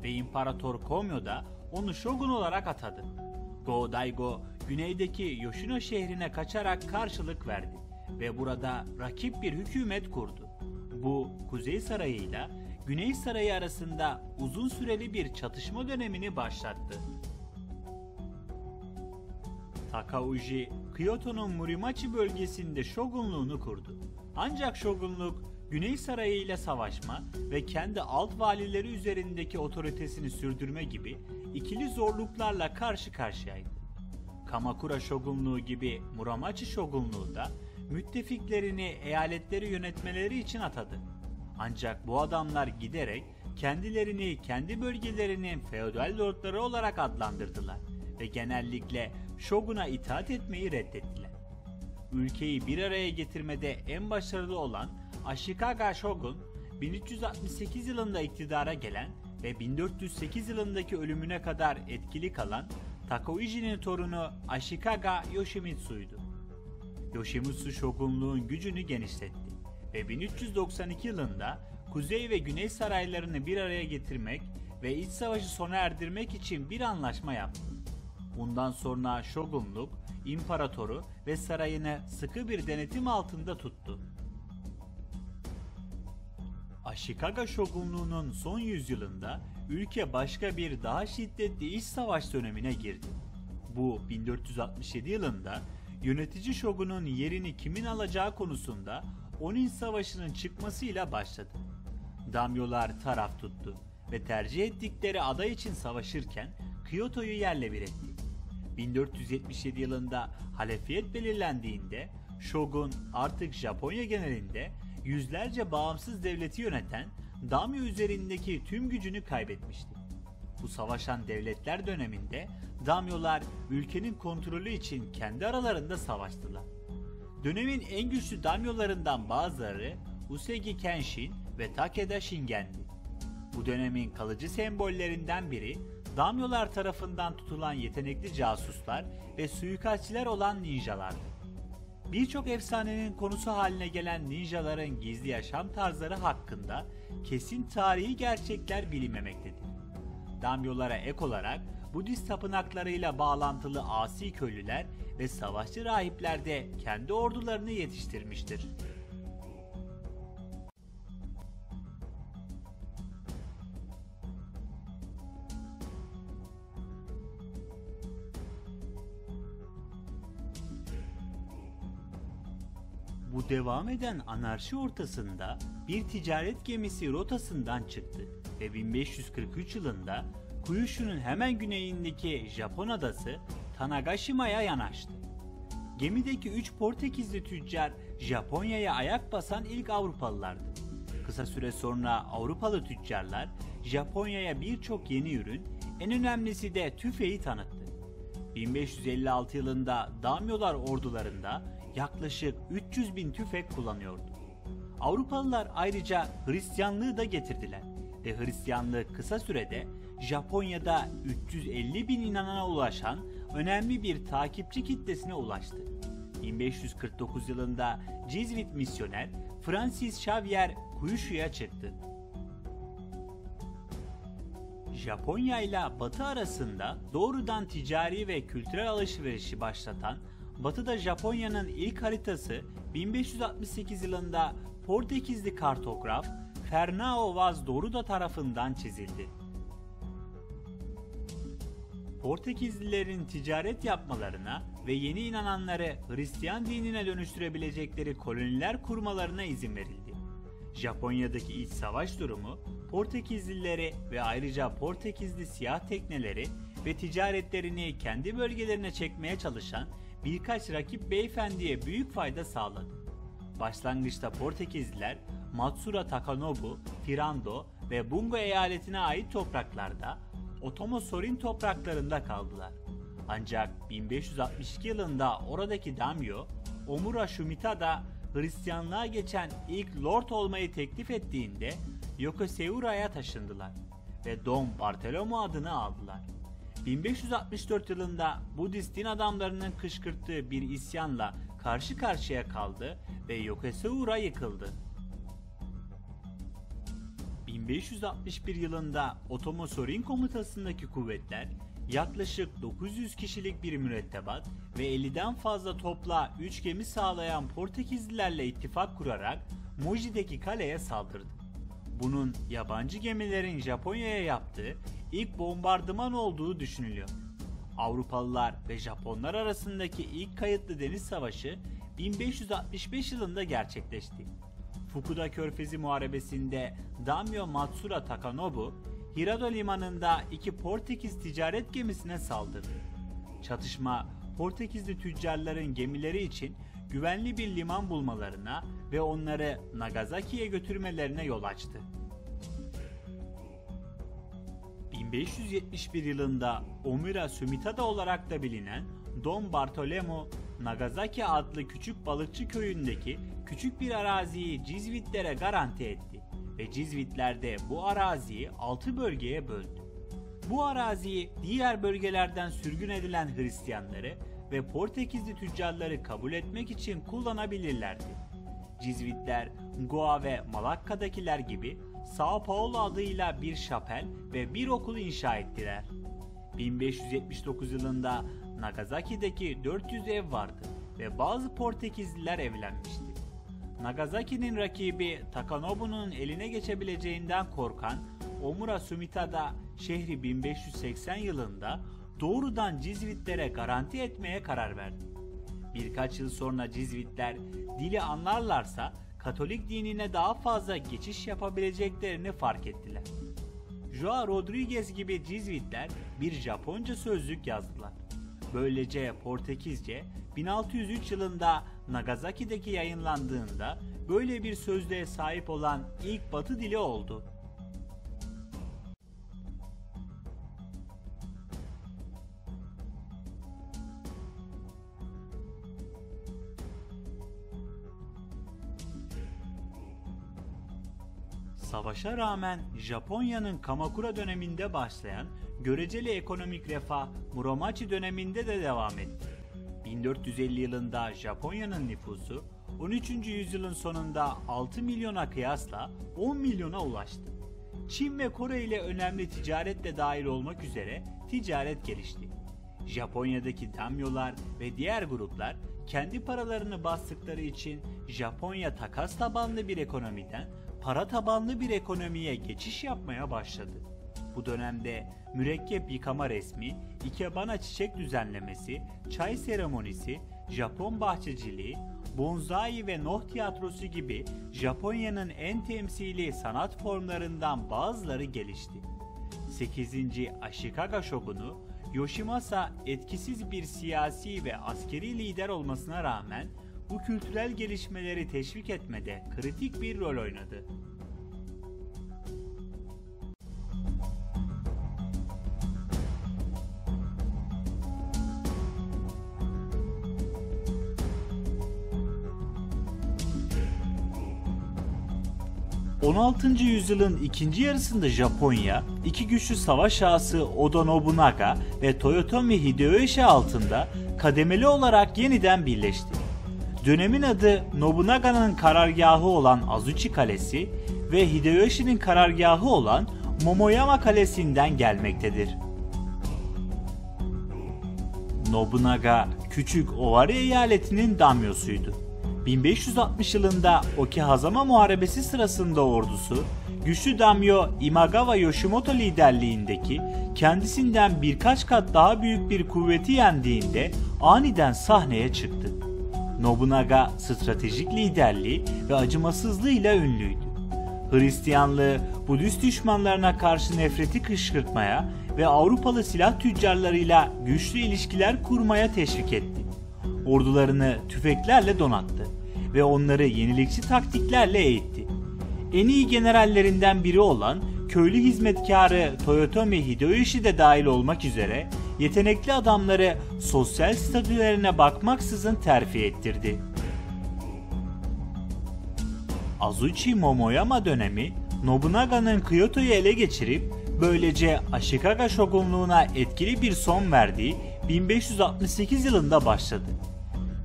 ve İmparator Komyo da onu şogun olarak atadı. Go-Daigo, güneydeki Yoshino şehrine kaçarak karşılık verdi ve burada rakip bir hükümet kurdu. Bu, Kuzey Sarayı ile Güney Sarayı arasında uzun süreli bir çatışma dönemini başlattı. Takauji, Kyoto'nun Murimachi bölgesinde şogunluğunu kurdu. Ancak şogunluk, Güney Sarayı ile savaşma ve kendi alt valileri üzerindeki otoritesini sürdürme gibi ikili zorluklarla karşı karşıyaydı. Kamakura şogunluğu gibi Muramachi şogunluğu da müttefiklerini eyaletleri yönetmeleri için atadı. Ancak bu adamlar giderek kendilerini kendi bölgelerinin feodal lordları olarak adlandırdılar ve genellikle şoguna itaat etmeyi reddettiler. Ülkeyi bir araya getirmede en başarılı olan Ashikaga Shogun, 1368 yılında iktidara gelen ve 1408 yılındaki ölümüne kadar etkili kalan Takauji'nin torunu Ashikaga Yoshimitsu'ydu. Yoshimitsu şogunluğun gücünü genişletti ve 1392 yılında kuzey ve güney saraylarını bir araya getirmek ve iç savaşı sona erdirmek için bir anlaşma yaptı. Bundan sonra şogunluk, imparatoru ve sarayını sıkı bir denetim altında tuttu. Ashikaga şogunluğunun son yüzyılında ülke başka bir daha şiddetli iç savaş dönemine girdi. Bu 1467 yılında yönetici şogunun yerini kimin alacağı konusunda Onin Savaşı'nın çıkmasıyla başladı. Daimyolar taraf tuttu ve tercih ettikleri aday için savaşırken Kyoto'yu yerle bir etti. 1477 yılında halefiyet belirlendiğinde şogun artık Japonya genelinde yüzlerce bağımsız devleti yöneten daimyo üzerindeki tüm gücünü kaybetmişti. Bu savaşan devletler döneminde daimyolar ülkenin kontrolü için kendi aralarında savaştılar. Dönemin en güçlü daimyolarından bazıları Usagi Kenshin ve Takeda Shingen'di. Bu dönemin kalıcı sembollerinden biri daimyolar tarafından tutulan yetenekli casuslar ve suikastçiler olan ninjalardı. Birçok efsanenin konusu haline gelen ninjaların gizli yaşam tarzları hakkında kesin tarihi gerçekler bilinmemektedir. Daimyolara ek olarak Budist tapınaklarıyla bağlantılı asi köylüler ve savaşçı rahipler de kendi ordularını yetiştirmiştir. Bu devam eden anarşi ortasında bir ticaret gemisi rotasından çıktı ve 1543 yılında Kyushu'nun hemen güneyindeki Japon adası Tanegashima'ya yanaştı. Gemideki 3 Portekizli tüccar Japonya'ya ayak basan ilk Avrupalılardı. Kısa süre sonra Avrupalı tüccarlar Japonya'ya birçok yeni ürün, en önemlisi de tüfeği tanıttı. 1556 yılında daimyolar ordularında yaklaşık 300 bin tüfek kullanıyordu. Avrupalılar ayrıca Hristiyanlığı da getirdiler ve Hristiyanlık kısa sürede Japonya'da 350 bin inanana ulaşan önemli bir takipçi kitlesine ulaştı. 1549 yılında Cizvit misyoner Francis Xavier Kyushu'ya çıktı. Japonya ile Batı arasında doğrudan ticari ve kültürel alışverişi başlatan Batı'da Japonya'nın ilk haritası 1568 yılında Portekizli kartograf Fernão Vaz Dourada tarafından çizildi. Portekizlilerin ticaret yapmalarına ve yeni inananları Hristiyan dinine dönüştürebilecekleri koloniler kurmalarına izin verildi. Japonya'daki iç savaş durumu Portekizlileri ve ayrıca Portekizli siyah tekneleri ve ticaretlerini kendi bölgelerine çekmeye çalışan birkaç rakip beyefendiye büyük fayda sağladı. Başlangıçta Portekizliler Matsura Takanobu, Tirando ve Bungo eyaletine ait topraklarda, Otomo Sorin topraklarında kaldılar. Ancak 1562 yılında oradaki daimyo Omura Shumita Hristiyanlığa geçen ilk lord olmayı teklif ettiğinde Yokoseura'ya taşındılar ve Dom Bartolomeo adını aldılar. 1564 yılında Budist din adamlarının kışkırttığı bir isyanla karşı karşıya kaldı ve Yokoseura yıkıldı. 1561 yılında Otomo Sorin komutasındaki kuvvetler yaklaşık 900 kişilik bir mürettebat ve 50'den fazla topla 3 gemi sağlayan Portekizlilerle ittifak kurarak Moji'deki kaleye saldırdı. Bunun yabancı gemilerin Japonya'ya yaptığı ilk bombardıman olduğu düşünülüyor. Avrupalılar ve Japonlar arasındaki ilk kayıtlı deniz savaşı 1565 yılında gerçekleşti. Fukuda Körfezi Muharebesi'nde Daimyo Matsura Takanobu, Hirado limanında 2 Portekiz ticaret gemisine saldırdı. Çatışma, Portekizli tüccarların gemileri için güvenli bir liman bulmalarına ve onları Nagasaki'ye götürmelerine yol açtı. 1571 yılında Omura Shumita olarak da bilinen Dom Bartolomeo, Nagasaki adlı küçük balıkçı köyündeki küçük bir araziyi Cizvitlere garanti etti ve Cizvitler de bu araziyi 6 bölgeye böldü. Bu araziyi diğer bölgelerden sürgün edilen Hristiyanları ve Portekizli tüccarları kabul etmek için kullanabilirlerdi. Cizvitler, Goa ve Malakka'dakiler gibi Sao Paulo adıyla bir şapel ve bir okul inşa ettiler. 1579 yılında Nagasaki'deki 400 ev vardı ve bazı Portekizliler evlenmişti. Nagasaki'nin rakibi Takanobu'nun eline geçebileceğinden korkan Omura Sumita da şehri 1580 yılında doğrudan Cizvitlere garanti etmeye karar verdi. Birkaç yıl sonra Cizvitler dili anlarlarsa Katolik dinine daha fazla geçiş yapabileceklerini fark ettiler. Joao Rodrigues gibi Cizvitler bir Japonca sözlük yazdılar. Böylece Portekizce 1603 yılında Nagasaki'deki yayınlandığında böyle bir sözlüğe sahip olan ilk Batı dili oldu. Savaşa rağmen Japonya'nın Kamakura döneminde başlayan göreceli ekonomik refah Muromachi döneminde de devam etti. 1450 yılında Japonya'nın nüfusu 13. yüzyılın sonunda 6 milyona kıyasla 10 milyona ulaştı. Çin ve Kore ile önemli ticaret de dahil olmak üzere ticaret gelişti. Japonya'daki daimyolar ve diğer gruplar kendi paralarını bastıkları için Japonya takas tabanlı bir ekonomiden para tabanlı bir ekonomiye geçiş yapmaya başladı. Bu dönemde mürekkep yıkama resmi, ikebana çiçek düzenlemesi, çay seremonisi, Japon bahçeciliği, bonsai ve noh tiyatrosu gibi Japonya'nın en temsili sanat formlarından bazıları gelişti. 8. Ashikaga Shogun'u Yoshimasa etkisiz bir siyasi ve askeri lider olmasına rağmen bu kültürel gelişmeleri teşvik etmede kritik bir rol oynadı. ...16. yüzyılın ikinci yarısında Japonya, iki güçlü savaş ağası Oda Nobunaga ve Toyotomi Hideyoshi altında kademeli olarak yeniden birleşti. Dönemin adı Nobunaga'nın karargahı olan Azuchi Kalesi ve Hideyoshi'nin karargahı olan Momoyama Kalesi'nden gelmektedir. Nobunaga, küçük Owari eyaletinin daimyosuydu. 1560 yılında Okehazama Muharebesi sırasında ordusu, güçlü daimyo Imagawa Yoshimoto liderliğindeki kendisinden birkaç kat daha büyük bir kuvveti yendiğinde aniden sahneye çıktı. Nobunaga stratejik liderliği ve acımasızlığıyla ünlüydü. Hristiyanlığı Budist düşmanlarına karşı nefreti kışkırtmaya ve Avrupalı silah tüccarlarıyla güçlü ilişkiler kurmaya teşvik etti. Ordularını tüfeklerle donattı ve onları yenilikçi taktiklerle eğitti. En iyi generallerinden biri olan köylü hizmetkarı Toyotomi Hideyoshi de dahil olmak üzere yetenekli adamları sosyal statülerine bakmaksızın terfi ettirdi. Azuchi Momoyama dönemi Nobunaga'nın Kyoto'yu ele geçirip böylece Ashikaga şogunluğuna etkili bir son verdiği 1568 yılında başladı.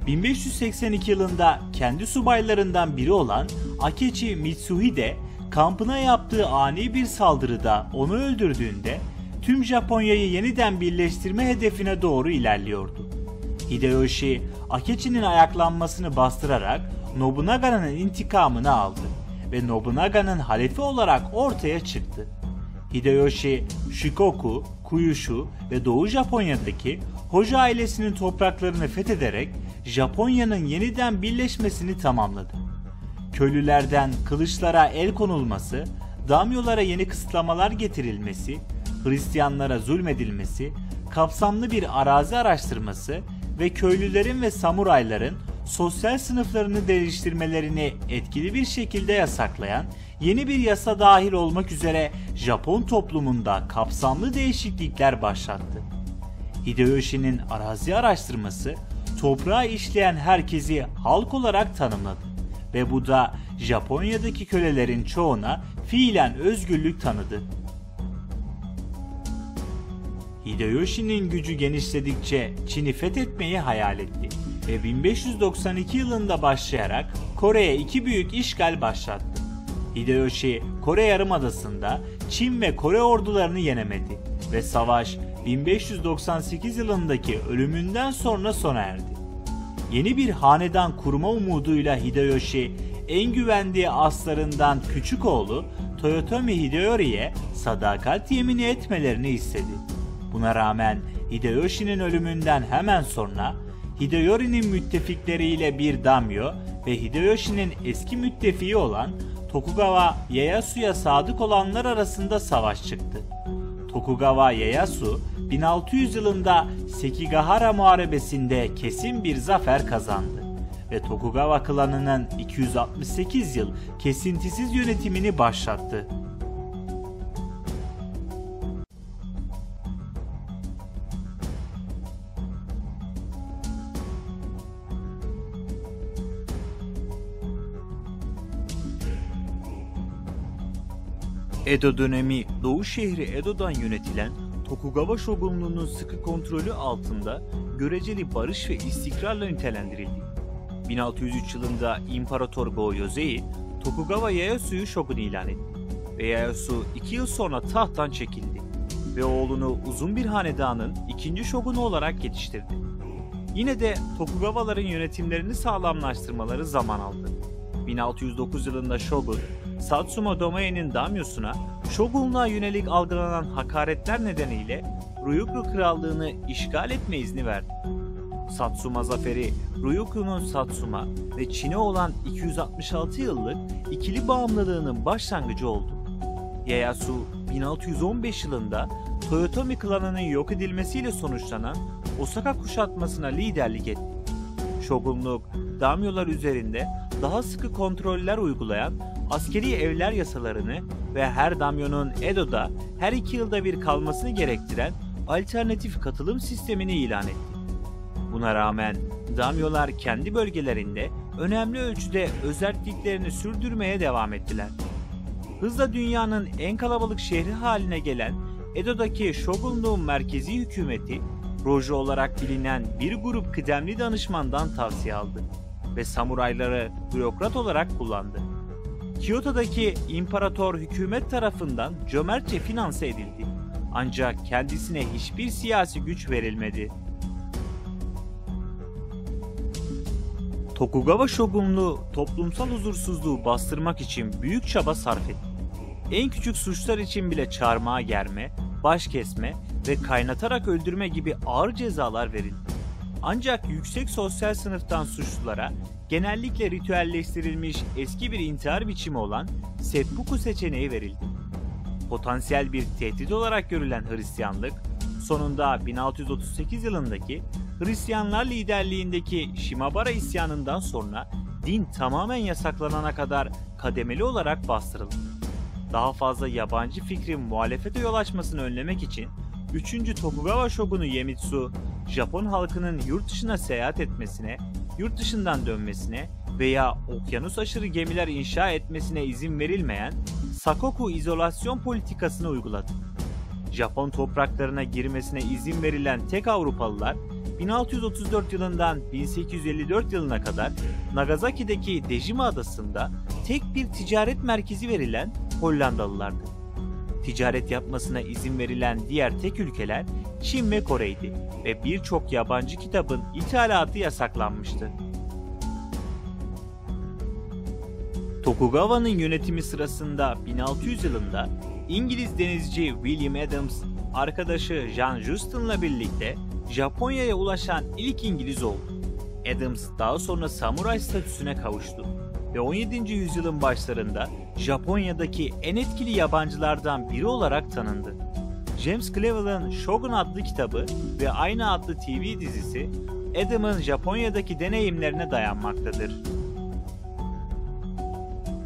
1582 yılında kendi subaylarından biri olan Akechi Mitsuhide kampına yaptığı ani bir saldırıda onu öldürdüğünde tüm Japonya'yı yeniden birleştirme hedefine doğru ilerliyordu. Hideyoshi, Akechi'nin ayaklanmasını bastırarak Nobunaga'nın intikamını aldı ve Nobunaga'nın halefi olarak ortaya çıktı. Hideyoshi, Shikoku, Kyushu ve Doğu Japonya'daki Hojo ailesinin topraklarını fethederek Japonya'nın yeniden birleşmesini tamamladı. Köylülerden kılıçlara el konulması, daimyolara yeni kısıtlamalar getirilmesi, Hristiyanlara zulmedilmesi, kapsamlı bir arazi araştırması ve köylülerin ve samurayların sosyal sınıflarını değiştirmelerini etkili bir şekilde yasaklayan yeni bir yasa dahil olmak üzere Japon toplumunda kapsamlı değişiklikler başlattı. Hideyoshi'nin arazi araştırması toprağı işleyen herkesi halk olarak tanımladı ve bu da Japonya'daki kölelerin çoğuna fiilen özgürlük tanıdı. Hideyoshi'nin gücü genişledikçe Çin'i fethetmeyi hayal etti ve 1592 yılında başlayarak Kore'ye iki büyük işgal başlattı. Hideyoshi, Kore Yarımadası'nda Çin ve Kore ordularını yenemedi ve savaş 1598 yılındaki ölümünden sonra sona erdi. Yeni bir hanedan kurma umuduyla Hideyoshi, en güvendiği aslarından küçük oğlu Toyotomi Hideyori'ye sadakat yemini etmelerini istedi. Buna rağmen Hideyoshi'nin ölümünden hemen sonra Hideyori'nin müttefikleriyle bir daimyo ve Hideyoshi'nin eski müttefiği olan Tokugawa Ieyasu'ya sadık olanlar arasında savaş çıktı. Tokugawa Ieyasu 1600 yılında Sekigahara Muharebesi'nde kesin bir zafer kazandı ve Tokugawa klanının 268 yıl kesintisiz yönetimini başlattı. Edo dönemi Doğu şehri Edo'dan yönetilen Tokugawa Shogunluğu'nun sıkı kontrolü altında göreceli barış ve istikrarla nitelendirildi. 1603 yılında İmparator Go-Yozei Tokugawa Ieyasu'yu shogun ilan etti ve Ieyasu 2 yıl sonra tahttan çekildi ve oğlunu uzun bir hanedanın ikinci şogunu olarak yetiştirdi. Yine de Tokugawa'ların yönetimlerini sağlamlaştırmaları zaman aldı. 1609 yılında shogun Satsuma Domae'nin daimyosuna şogunluğa yönelik algılanan hakaretler nedeniyle Ryukyu Krallığını işgal etme izni verdi. Satsuma zaferi, Ryukyu'nun Satsuma ve Çin'e olan 266 yıllık ikili bağımlılığının başlangıcı oldu. Ieyasu 1615 yılında Toyotomi klanının yok edilmesiyle sonuçlanan Osaka kuşatmasına liderlik etti. Şogunluk, daimyolar üzerinde daha sıkı kontroller uygulayan askeri evler yasalarını ve her daimyonun Edo'da her 2 yılda bir kalmasını gerektiren alternatif katılım sistemini ilan etti. Buna rağmen daimyolar kendi bölgelerinde önemli ölçüde özerkliklerini sürdürmeye devam ettiler. Hızla dünyanın en kalabalık şehri haline gelen Edo'daki şogunluğun merkezi hükümeti, Rojo olarak bilinen bir grup kıdemli danışmandan tavsiye aldı ve samurayları bürokrat olarak kullandı. Kyoto'daki imparator hükümet tarafından cömertçe finanse edildi. Ancak kendisine hiçbir siyasi güç verilmedi. Tokugawa Shogunluğu toplumsal huzursuzluğu bastırmak için büyük çaba sarf etti. En küçük suçlar için bile çarmıha germe, baş kesme ve kaynatarak öldürme gibi ağır cezalar verildi. Ancak yüksek sosyal sınıftan suçlulara genellikle ritüelleştirilmiş eski bir intihar biçimi olan seppuku seçeneği verildi. Potansiyel bir tehdit olarak görülen Hristiyanlık, sonunda 1638 yılındaki Hristiyanlar liderliğindeki Shimabara isyanından sonra din tamamen yasaklanana kadar kademeli olarak bastırıldı. Daha fazla yabancı fikrin muhalefete yol açmasını önlemek için 3. Tokugawa Shogunu Iemitsu, Japon halkının yurt dışına seyahat etmesine, yurt dışından dönmesine veya okyanus aşırı gemiler inşa etmesine izin verilmeyen Sakoku izolasyon politikasını uyguladı. Japon topraklarına girmesine izin verilen tek Avrupalılar 1634 yılından 1854 yılına kadar Nagasaki'deki Dejima Adası'nda tek bir ticaret merkezi verilen Hollandalılardı. Ticaret yapmasına izin verilen diğer tek ülkeler Çin ve Kore'ydi ve birçok yabancı kitabın ithalatı yasaklanmıştı. Tokugawa'nın yönetimi sırasında 1600 yılında İngiliz denizci William Adams, arkadaşı John Huston'la birlikte Japonya'ya ulaşan ilk İngiliz oldu. Adams daha sonra samuray statüsüne kavuştu ve 17. yüzyılın başlarında Japonya'daki en etkili yabancılardan biri olarak tanındı. James Clavell'ın Shogun adlı kitabı ve aynı adlı TV dizisi Adams'ın Japonya'daki deneyimlerine dayanmaktadır.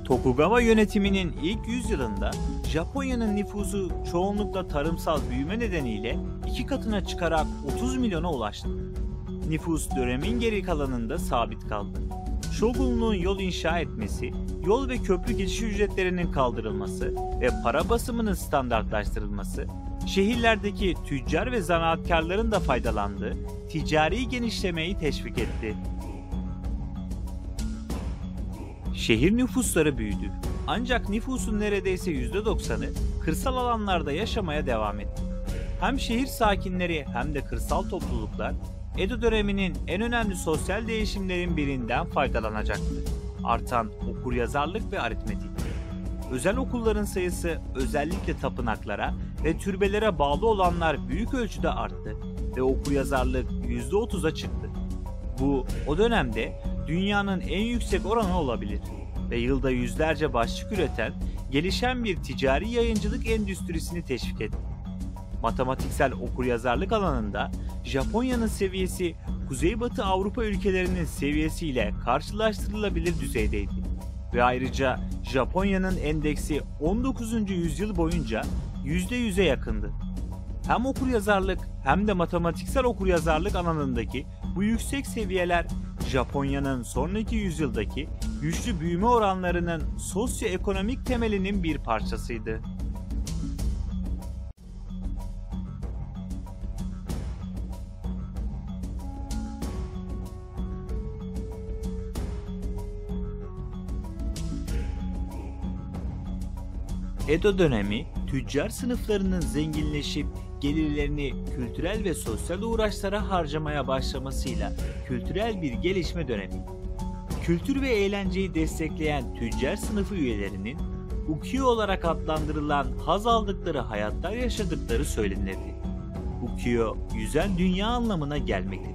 Tokugawa yönetiminin ilk yüzyılında Japonya'nın nüfusu çoğunlukla tarımsal büyüme nedeniyle 2 katına çıkarak 30 milyona ulaştı. Nüfus dönemin geri kalanında sabit kaldı. Shogunluğun yol inşa etmesi, yol ve köprü geçiş ücretlerinin kaldırılması ve para basımının standartlaştırılması, şehirlerdeki tüccar ve zanaatkarların da faydalandığı ticari genişlemeyi teşvik etti. Şehir nüfusları büyüdü. Ancak nüfusun neredeyse %90'ı kırsal alanlarda yaşamaya devam etti. Hem şehir sakinleri hem de kırsal topluluklar Edo döneminin en önemli sosyal değişimlerin birinden faydalanacaktı. Artan okuryazarlık ve aritmetik. Özel okulların sayısı özellikle tapınaklara ve türbelere bağlı olanlar büyük ölçüde arttı ve okuryazarlık %30'a çıktı. Bu o dönemde dünyanın en yüksek oranı olabilir ve yılda yüzlerce başlık üreten, gelişen bir ticari yayıncılık endüstrisini teşvik etti. Matematiksel okuryazarlık alanında Japonya'nın seviyesi Kuzeybatı Avrupa ülkelerinin seviyesiyle karşılaştırılabilir düzeydeydi ve ayrıca Japonya'nın endeksi 19. yüzyıl boyunca %100'e yakındı. Hem okuryazarlık hem de matematiksel okuryazarlık alanındaki bu yüksek seviyeler Japonya'nın sonraki yüzyıldaki güçlü büyüme oranlarının sosyoekonomik temelinin bir parçasıydı. Edo dönemi, tüccar sınıflarının zenginleşip gelirlerini kültürel ve sosyal uğraşlara harcamaya başlamasıyla kültürel bir gelişme dönemi. Kültür ve eğlenceyi destekleyen tüccar sınıfı üyelerinin ukiyo olarak adlandırılan haz aldıkları hayatlar yaşadıkları söylenirdi. Ukiyo, yüzen dünya anlamına gelmektedir.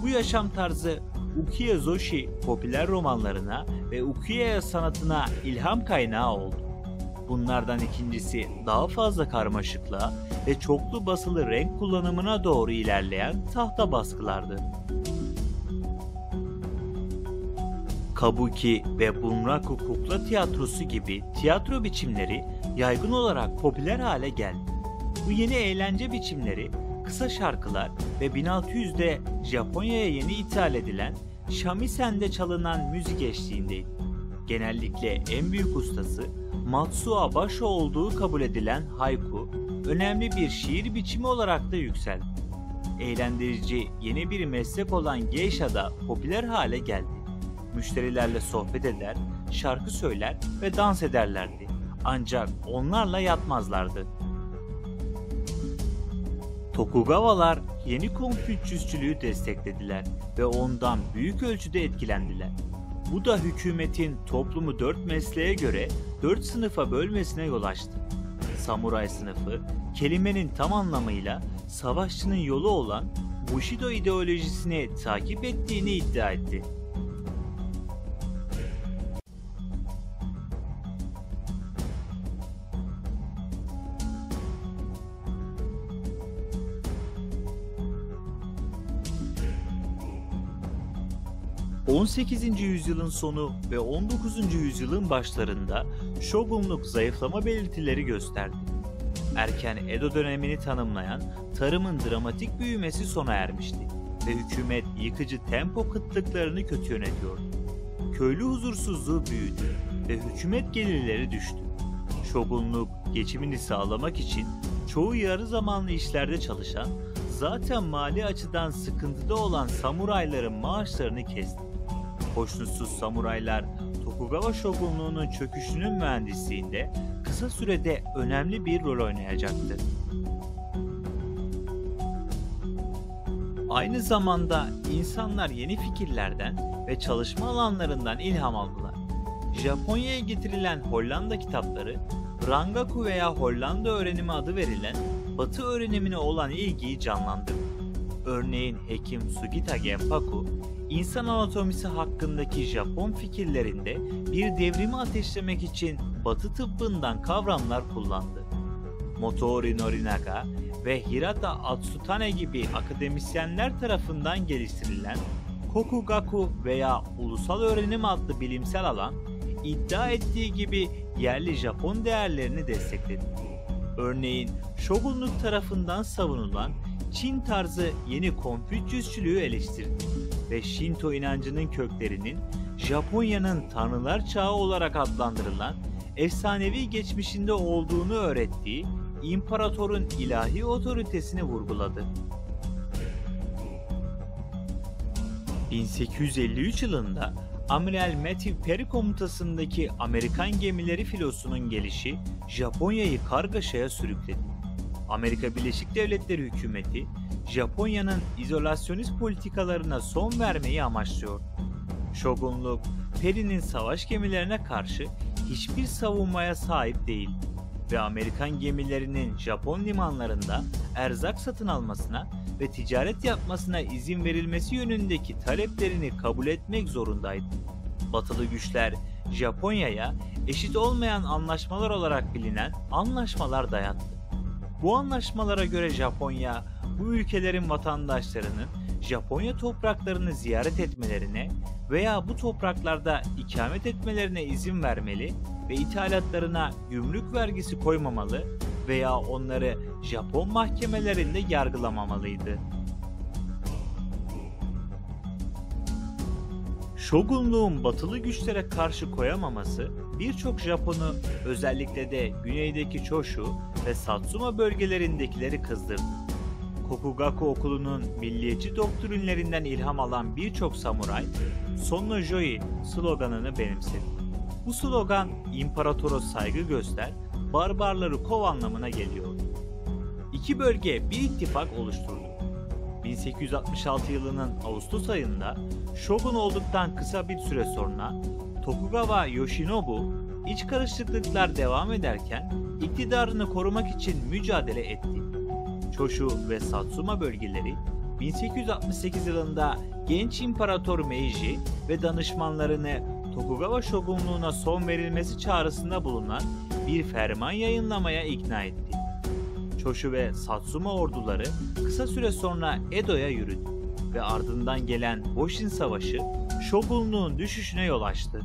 Bu yaşam tarzı ukiyo-zoshi popüler romanlarına ve ukiyo sanatına ilham kaynağı oldu. Bunlardan ikincisi daha fazla karmaşıklığa ve çoklu basılı renk kullanımına doğru ilerleyen tahta baskılardı. Kabuki ve bunraku kukla tiyatrosu gibi tiyatro biçimleri yaygın olarak popüler hale geldi. Bu yeni eğlence biçimleri kısa şarkılar ve 1600'de Japonya'ya yeni ithal edilen shamisen'de çalınan müzik eşliğindeydi. Genellikle en büyük ustası Matsuo Basho olduğu kabul edilen haiku, önemli bir şiir biçimi olarak da yükseldi. Eğlendirici yeni bir meslek olan geisha da popüler hale geldi. Müşterilerle sohbet eder, şarkı söyler ve dans ederlerdi. Ancak onlarla yatmazlardı. Tokugavalar yeni Konfüçyüsçülüğü desteklediler ve ondan büyük ölçüde etkilendiler. Bu da hükümetin toplumu 4 mesleğe göre 4 sınıfa bölmesine yol açtı. Samuray sınıfı, kelimenin tam anlamıyla savaşçının yolu olan Bushido ideolojisini takip ettiğini iddia etti. ...18. yüzyılın sonu ve 19. yüzyılın başlarında şogunluk zayıflama belirtileri gösterdi. Erken Edo dönemini tanımlayan tarımın dramatik büyümesi sona ermişti ve hükümet yıkıcı tempo kıtlıklarını kötü yönetiyordu. Köylü huzursuzluğu büyüdü ve hükümet gelirleri düştü. Şogunluk geçimini sağlamak için çoğu yarı zamanlı işlerde çalışan, zaten mali açıdan sıkıntıda olan samurayların maaşlarını kesti. Hoşnutsuz samuraylar Tokugawa şogunluğunun çöküşünün mühendisliğinde kısa sürede önemli bir rol oynayacaktı. Aynı zamanda insanlar yeni fikirlerden ve çalışma alanlarından ilham aldılar. Japonya'ya getirilen Hollanda kitapları, Rangaku veya Hollanda öğrenimi adı verilen Batı öğrenimine olan ilgiyi canlandırdı. Örneğin hekim Sugita Genpaku, İnsan anatomisi hakkındaki Japon fikirlerinde bir devrimi ateşlemek için Batı tıbbından kavramlar kullandı. Motoori Norinaga ve Hirata Atsutane gibi akademisyenler tarafından geliştirilen Kokugaku veya Ulusal Öğrenim adlı bilimsel alan, iddia ettiği gibi yerli Japon değerlerini destekledi. Örneğin şogunluk tarafından savunulan Çin tarzı yeni Konfüçyüsçülüğü eleştirdi ve Şinto inancının köklerinin Japonya'nın Tanrılar Çağı olarak adlandırılan efsanevi geçmişinde olduğunu öğrettiği imparatorun ilahi otoritesini vurguladı. 1853 yılında Amiral Matthew Perry komutasındaki Amerikan gemileri filosunun gelişi Japonya'yı kargaşaya sürükledi. Amerika Birleşik Devletleri hükümeti Japonya'nın izolasyonist politikalarına son vermeyi amaçlıyor. Şogunluk, Perry'nin savaş gemilerine karşı hiçbir savunmaya sahip değil ve Amerikan gemilerinin Japon limanlarında erzak satın almasına ve ticaret yapmasına izin verilmesi yönündeki taleplerini kabul etmek zorundaydı. Batılı güçler Japonya'ya eşit olmayan anlaşmalar olarak bilinen anlaşmalar dayattı. Bu anlaşmalara göre Japonya, bu ülkelerin vatandaşlarının Japonya topraklarını ziyaret etmelerine veya bu topraklarda ikamet etmelerine izin vermeli ve ithalatlarına gümrük vergisi koymamalı veya onları Japon mahkemelerinde yargılamamalıydı. Şogunluğun batılı güçlere karşı koyamaması birçok Japon'u, özellikle de güneydeki Choshu ve Satsuma bölgelerindekileri kızdırdı. Kokugaku okulunun milliyetçi doktrinlerinden ilham alan birçok samuray Sonno Joi sloganını benimsedi. Bu slogan imparatora saygı göster, barbarları kov anlamına geliyordu. İki bölge bir ittifak oluşturdu. 1866 yılının Ağustos ayında Shogun olduktan kısa bir süre sonra Tokugawa Yoshinobu iç karışıklıklar devam ederken iktidarını korumak için mücadele etti. Choshu ve Satsuma bölgeleri 1868 yılında genç İmparator Meiji ve danışmanlarını Tokugawa şogunluğuna son verilmesi çağrısında bulunan bir ferman yayınlamaya ikna etti. Choshu ve Satsuma orduları kısa süre sonra Edo'ya yürüdü ve ardından gelen Boshin Savaşı şogunluğun düşüşüne yol açtı.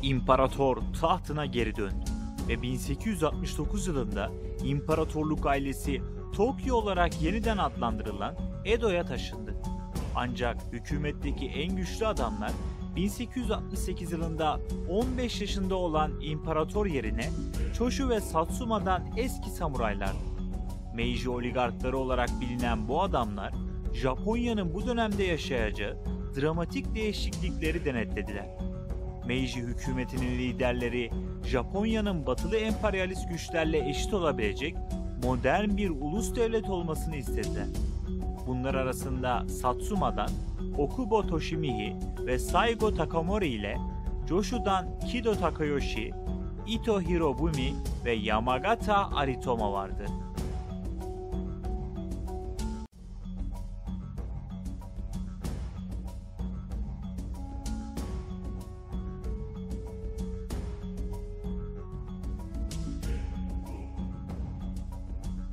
İmparator tahtına geri döndü ve 1869 yılında imparatorluk ailesi Tokyo olarak yeniden adlandırılan Edo'ya taşındı. Ancak hükümetteki en güçlü adamlar 1868 yılında 15 yaşında olan imparator yerine Choshu ve Satsuma'dan eski samuraylardı. Meiji oligarkları olarak bilinen bu adamlar Japonya'nın bu dönemde yaşayacağı dramatik değişiklikleri denetlediler. Meiji hükümetinin liderleri Japonya'nın batılı emperyalist güçlerle eşit olabilecek modern bir ulus devlet olmasını istediler. Bunlar arasında Satsuma'dan Okubo Toshimihi ve Saigo Takamori ile Joshu'dan Kido Takayoshi, Ito Hirobumi ve Yamagata Aritomo vardı.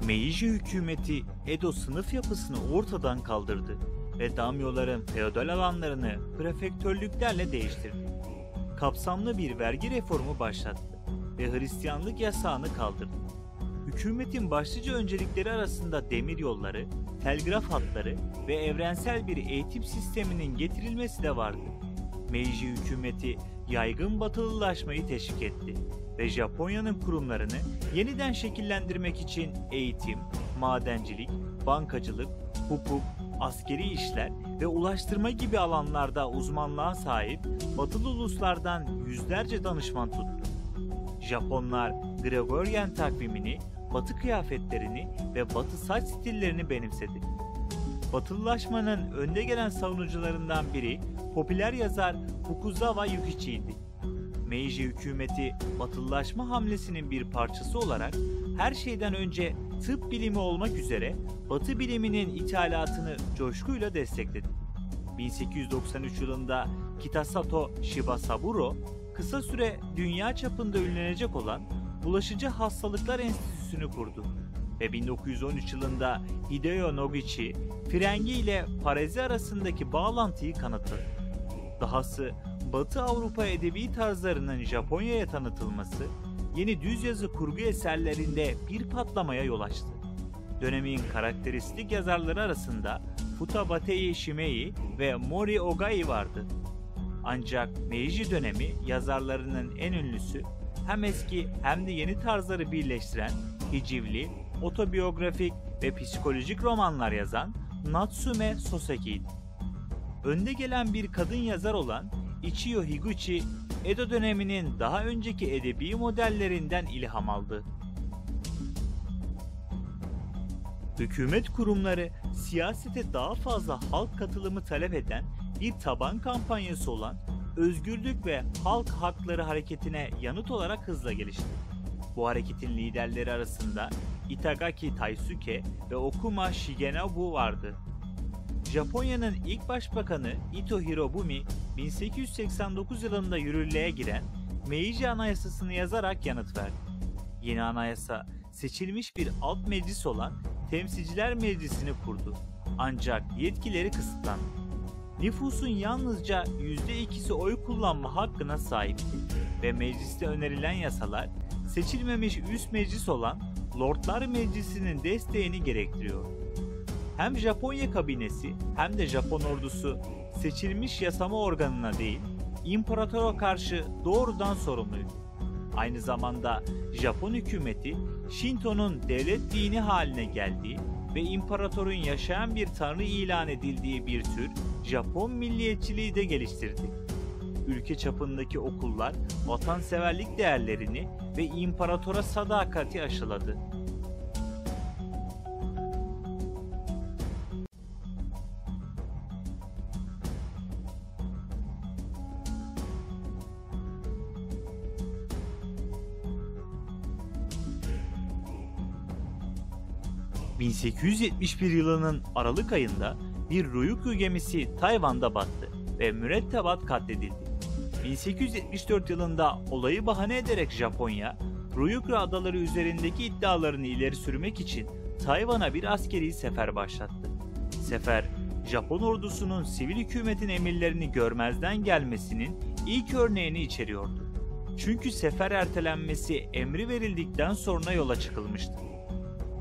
Meiji hükümeti Edo sınıf yapısını ortadan kaldırdı ve daimyoların feodal alanlarını prefektörlüklerle değiştirdi. Kapsamlı bir vergi reformu başlattı ve Hristiyanlık yasağını kaldırdı. Hükümetin başlıca öncelikleri arasında demiryolları, telgraf hatları ve evrensel bir eğitim sisteminin getirilmesi de vardı. Meiji hükümeti yaygın batılılaşmayı teşvik etti ve Japonya'nın kurumlarını yeniden şekillendirmek için eğitim, madencilik, bankacılık, hukuk, askeri işler ve ulaştırma gibi alanlarda uzmanlığa sahip batılı uluslardan yüzlerce danışman tuttu. Japonlar Gregorian takvimini, batı kıyafetlerini ve batı saç stillerini benimsedi. Batılılaşmanın önde gelen savunucularından biri popüler yazar Fukuzawa Yukichi'ydi. Meiji hükümeti batılılaşma hamlesinin bir parçası olarak her şeyden önce tıp bilimi olmak üzere Batı biliminin ithalatını coşkuyla destekledi. 1893 yılında Kitasato Shibasaburo kısa süre dünya çapında ünlenecek olan Bulaşıcı Hastalıklar Enstitüsü'nü kurdu ve 1913 yılında Hideo Noguchi, frengi ile parezi arasındaki bağlantıyı kanıtladı. Dahası Batı Avrupa edebi tarzlarının Japonya'ya tanıtılması, yeni düz yazı kurgu eserlerinde bir patlamaya yol açtı. Dönemin karakteristik yazarları arasında Futabatei Shimei ve Mori Ogai vardı. Ancak Meiji dönemi yazarlarının en ünlüsü, hem eski hem de yeni tarzları birleştiren hicivli, otobiyografik ve psikolojik romanlar yazan Natsume Soseki'ydi. Önde gelen bir kadın yazar olan Ichiyo Higuchi, Edo döneminin daha önceki edebi modellerinden ilham aldı. Hükümet kurumları siyasete daha fazla halk katılımı talep eden bir taban kampanyası olan Özgürlük ve Halk Hakları hareketine yanıt olarak hızla gelişti. Bu hareketin liderleri arasında Itagaki Taisuke ve Okuma Shigenobu vardı. Japonya'nın ilk başbakanı Ito Hirobumi, 1889 yılında yürürlüğe giren Meiji Anayasası'nı yazarak yanıt verdi. Yeni anayasa, seçilmiş bir alt meclis olan Temsilciler Meclisi'ni kurdu. Ancak yetkileri kısıtlandı. Nüfusun yalnızca %2'si oy kullanma hakkına sahipti ve mecliste önerilen yasalar, seçilmemiş üst meclis olan Lordlar Meclisi'nin desteğini gerektiriyor. Hem Japonya kabinesi hem de Japon ordusu seçilmiş yasama organına değil, imparatora karşı doğrudan sorumluydu. Aynı zamanda Japon hükümeti Shinto'nun devlet dini haline geldiği ve imparatorun yaşayan bir tanrı ilan edildiği bir tür Japon milliyetçiliği de geliştirdi. Ülke çapındaki okullar vatanseverlik değerlerini ve imparatora sadakati aşıladı. ...1871 yılının Aralık ayında bir Ryukyu gemisi Tayvan'da battı ve mürettebat katledildi. 1874 yılında olayı bahane ederek Japonya, Ryukyu adaları üzerindeki iddialarını ileri sürmek için Tayvan'a bir askeri sefer başlattı. Sefer, Japon ordusunun sivil hükümetin emirlerini görmezden gelmesinin ilk örneğini içeriyordu. Çünkü sefer ertelenmesi emri verildikten sonra yola çıkılmıştı.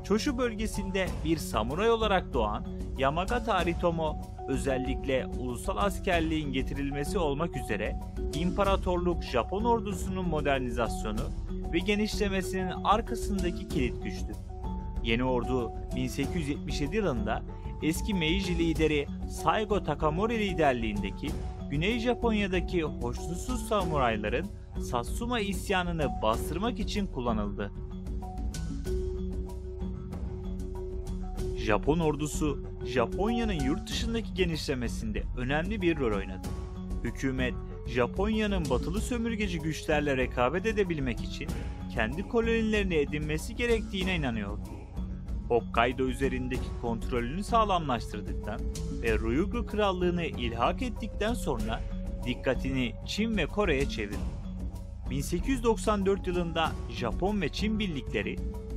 Choshu bölgesinde bir samuray olarak doğan Yamagata Aritomo, özellikle ulusal askerliğin getirilmesi olmak üzere imparatorluk Japon ordusunun modernizasyonu ve genişlemesinin arkasındaki kilit güçtü. Yeni ordu 1877 yılında eski Meiji lideri Saigo Takamori liderliğindeki Güney Japonya'daki hoşnutsuz samurayların Satsuma isyanını bastırmak için kullanıldı. Japon ordusu, Japonya'nın yurt dışındaki genişlemesinde önemli bir rol oynadı. Hükümet, Japonya'nın batılı sömürgeci güçlerle rekabet edebilmek için kendi kolonilerini edinmesi gerektiğine inanıyordu. Hokkaido üzerindeki kontrolünü sağlamlaştırdıktan ve Ryukyu Krallığını ilhak ettikten sonra dikkatini Çin ve Kore'ye çevirdi. 1894 yılında Japon ve Çin birlikleri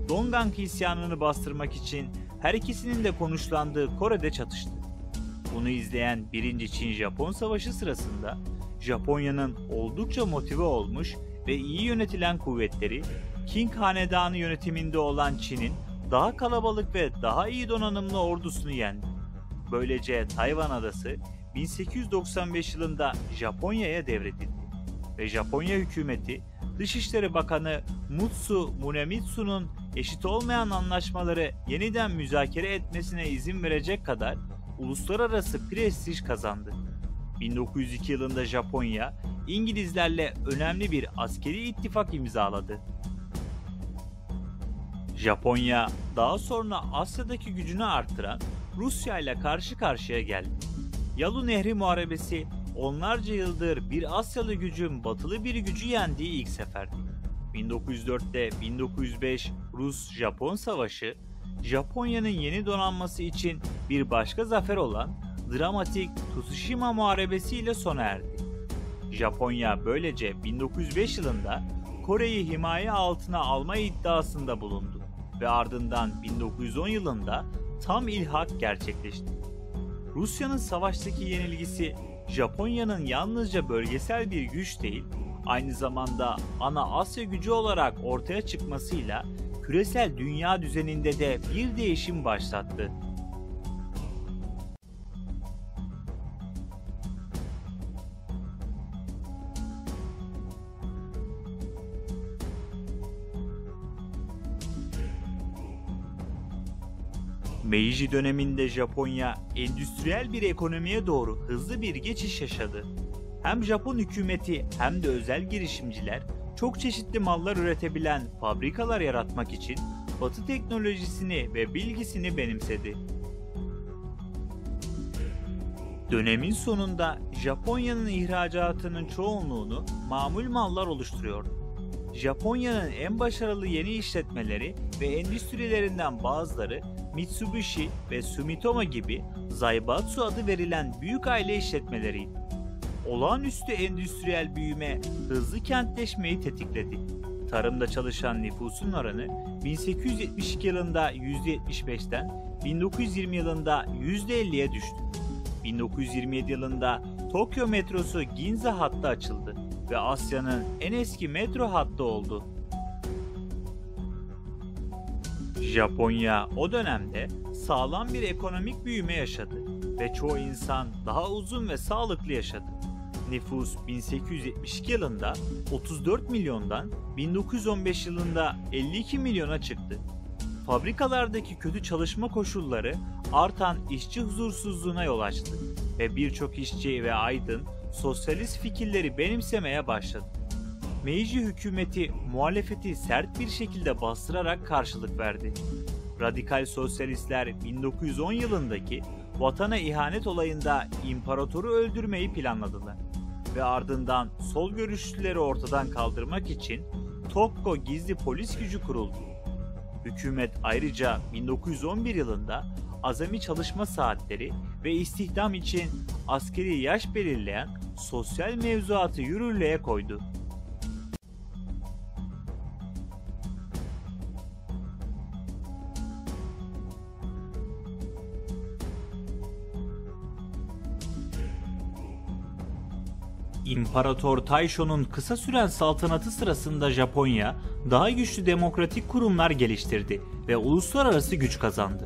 Dongan isyanını bastırmak için her ikisinin de konuşlandığı Kore'de çatıştı. Bunu izleyen 1. Çin-Japon Savaşı sırasında Japonya'nın oldukça motive olmuş ve iyi yönetilen kuvvetleri Qing Hanedanı yönetiminde olan Çin'in daha kalabalık ve daha iyi donanımlı ordusunu yendi. Böylece Tayvan adası 1895 yılında Japonya'ya devredildi ve Japonya hükümeti Dışişleri Bakanı Mutsu Munemitsu'nun eşit olmayan anlaşmaları yeniden müzakere etmesine izin verecek kadar uluslararası prestij kazandı. 1902 yılında Japonya, İngilizlerle önemli bir askeri ittifak imzaladı. Japonya, daha sonra Asya'daki gücünü artıran Rusya ile karşı karşıya geldi. Yalu Nehri Muharebesi, onlarca yıldır bir Asyalı gücün batılı bir gücü yendiği ilk seferdi. 1904'te 1905 Rus-Japon Savaşı, Japonya'nın yeni donanması için bir başka zafer olan dramatik Tsushima Muharebesi ile sona erdi. Japonya böylece 1905 yılında Kore'yi himaye altına alma iddiasında bulundu ve ardından 1910 yılında tam ilhak gerçekleşti. Rusya'nın savaştaki yenilgisi Japonya'nın yalnızca bölgesel bir güç değil, aynı zamanda ana Asya gücü olarak ortaya çıkmasıyla küresel dünya düzeninde de bir değişim başlattı. Meiji döneminde Japonya endüstriyel bir ekonomiye doğru hızlı bir geçiş yaşadı. Hem Japon hükümeti hem de özel girişimciler çok çeşitli mallar üretebilen fabrikalar yaratmak için Batı teknolojisini ve bilgisini benimsedi. Dönemin sonunda Japonya'nın ihracatının çoğunluğunu mamul mallar oluşturuyordu. Japonya'nın en başarılı yeni işletmeleri ve endüstrilerinden bazıları Mitsubishi ve Sumitomo gibi Zaibatsu adı verilen büyük aile işletmeleriydi. Olağanüstü endüstriyel büyüme hızlı kentleşmeyi tetikledi. Tarımda çalışan nüfusun oranı 1872 yılında %75'ten 1920 yılında %50'ye düştü. 1927 yılında Tokyo metrosu Ginza hattı açıldı ve Asya'nın en eski metro hattı oldu. Japonya o dönemde sağlam bir ekonomik büyüme yaşadı ve çoğu insan daha uzun ve sağlıklı yaşadı. Nüfus 1872 yılında 34 milyondan 1915 yılında 52 milyona çıktı. Fabrikalardaki kötü çalışma koşulları artan işçi huzursuzluğuna yol açtı ve birçok işçi ve aydın sosyalist fikirleri benimsemeye başladı. Meiji hükümeti muhalefeti sert bir şekilde bastırarak karşılık verdi. Radikal sosyalistler 1910 yılındaki vatana ihanet olayında imparatoru öldürmeyi planladılar ve ardından sol görüşlüleri ortadan kaldırmak için Tokko gizli polis gücü kuruldu. Hükümet ayrıca 1911 yılında azami çalışma saatleri ve istihdam için askeri yaş belirleyen sosyal mevzuatı yürürlüğe koydu. İmparator Taisho'nun kısa süren saltanatı sırasında Japonya, daha güçlü demokratik kurumlar geliştirdi ve uluslararası güç kazandı.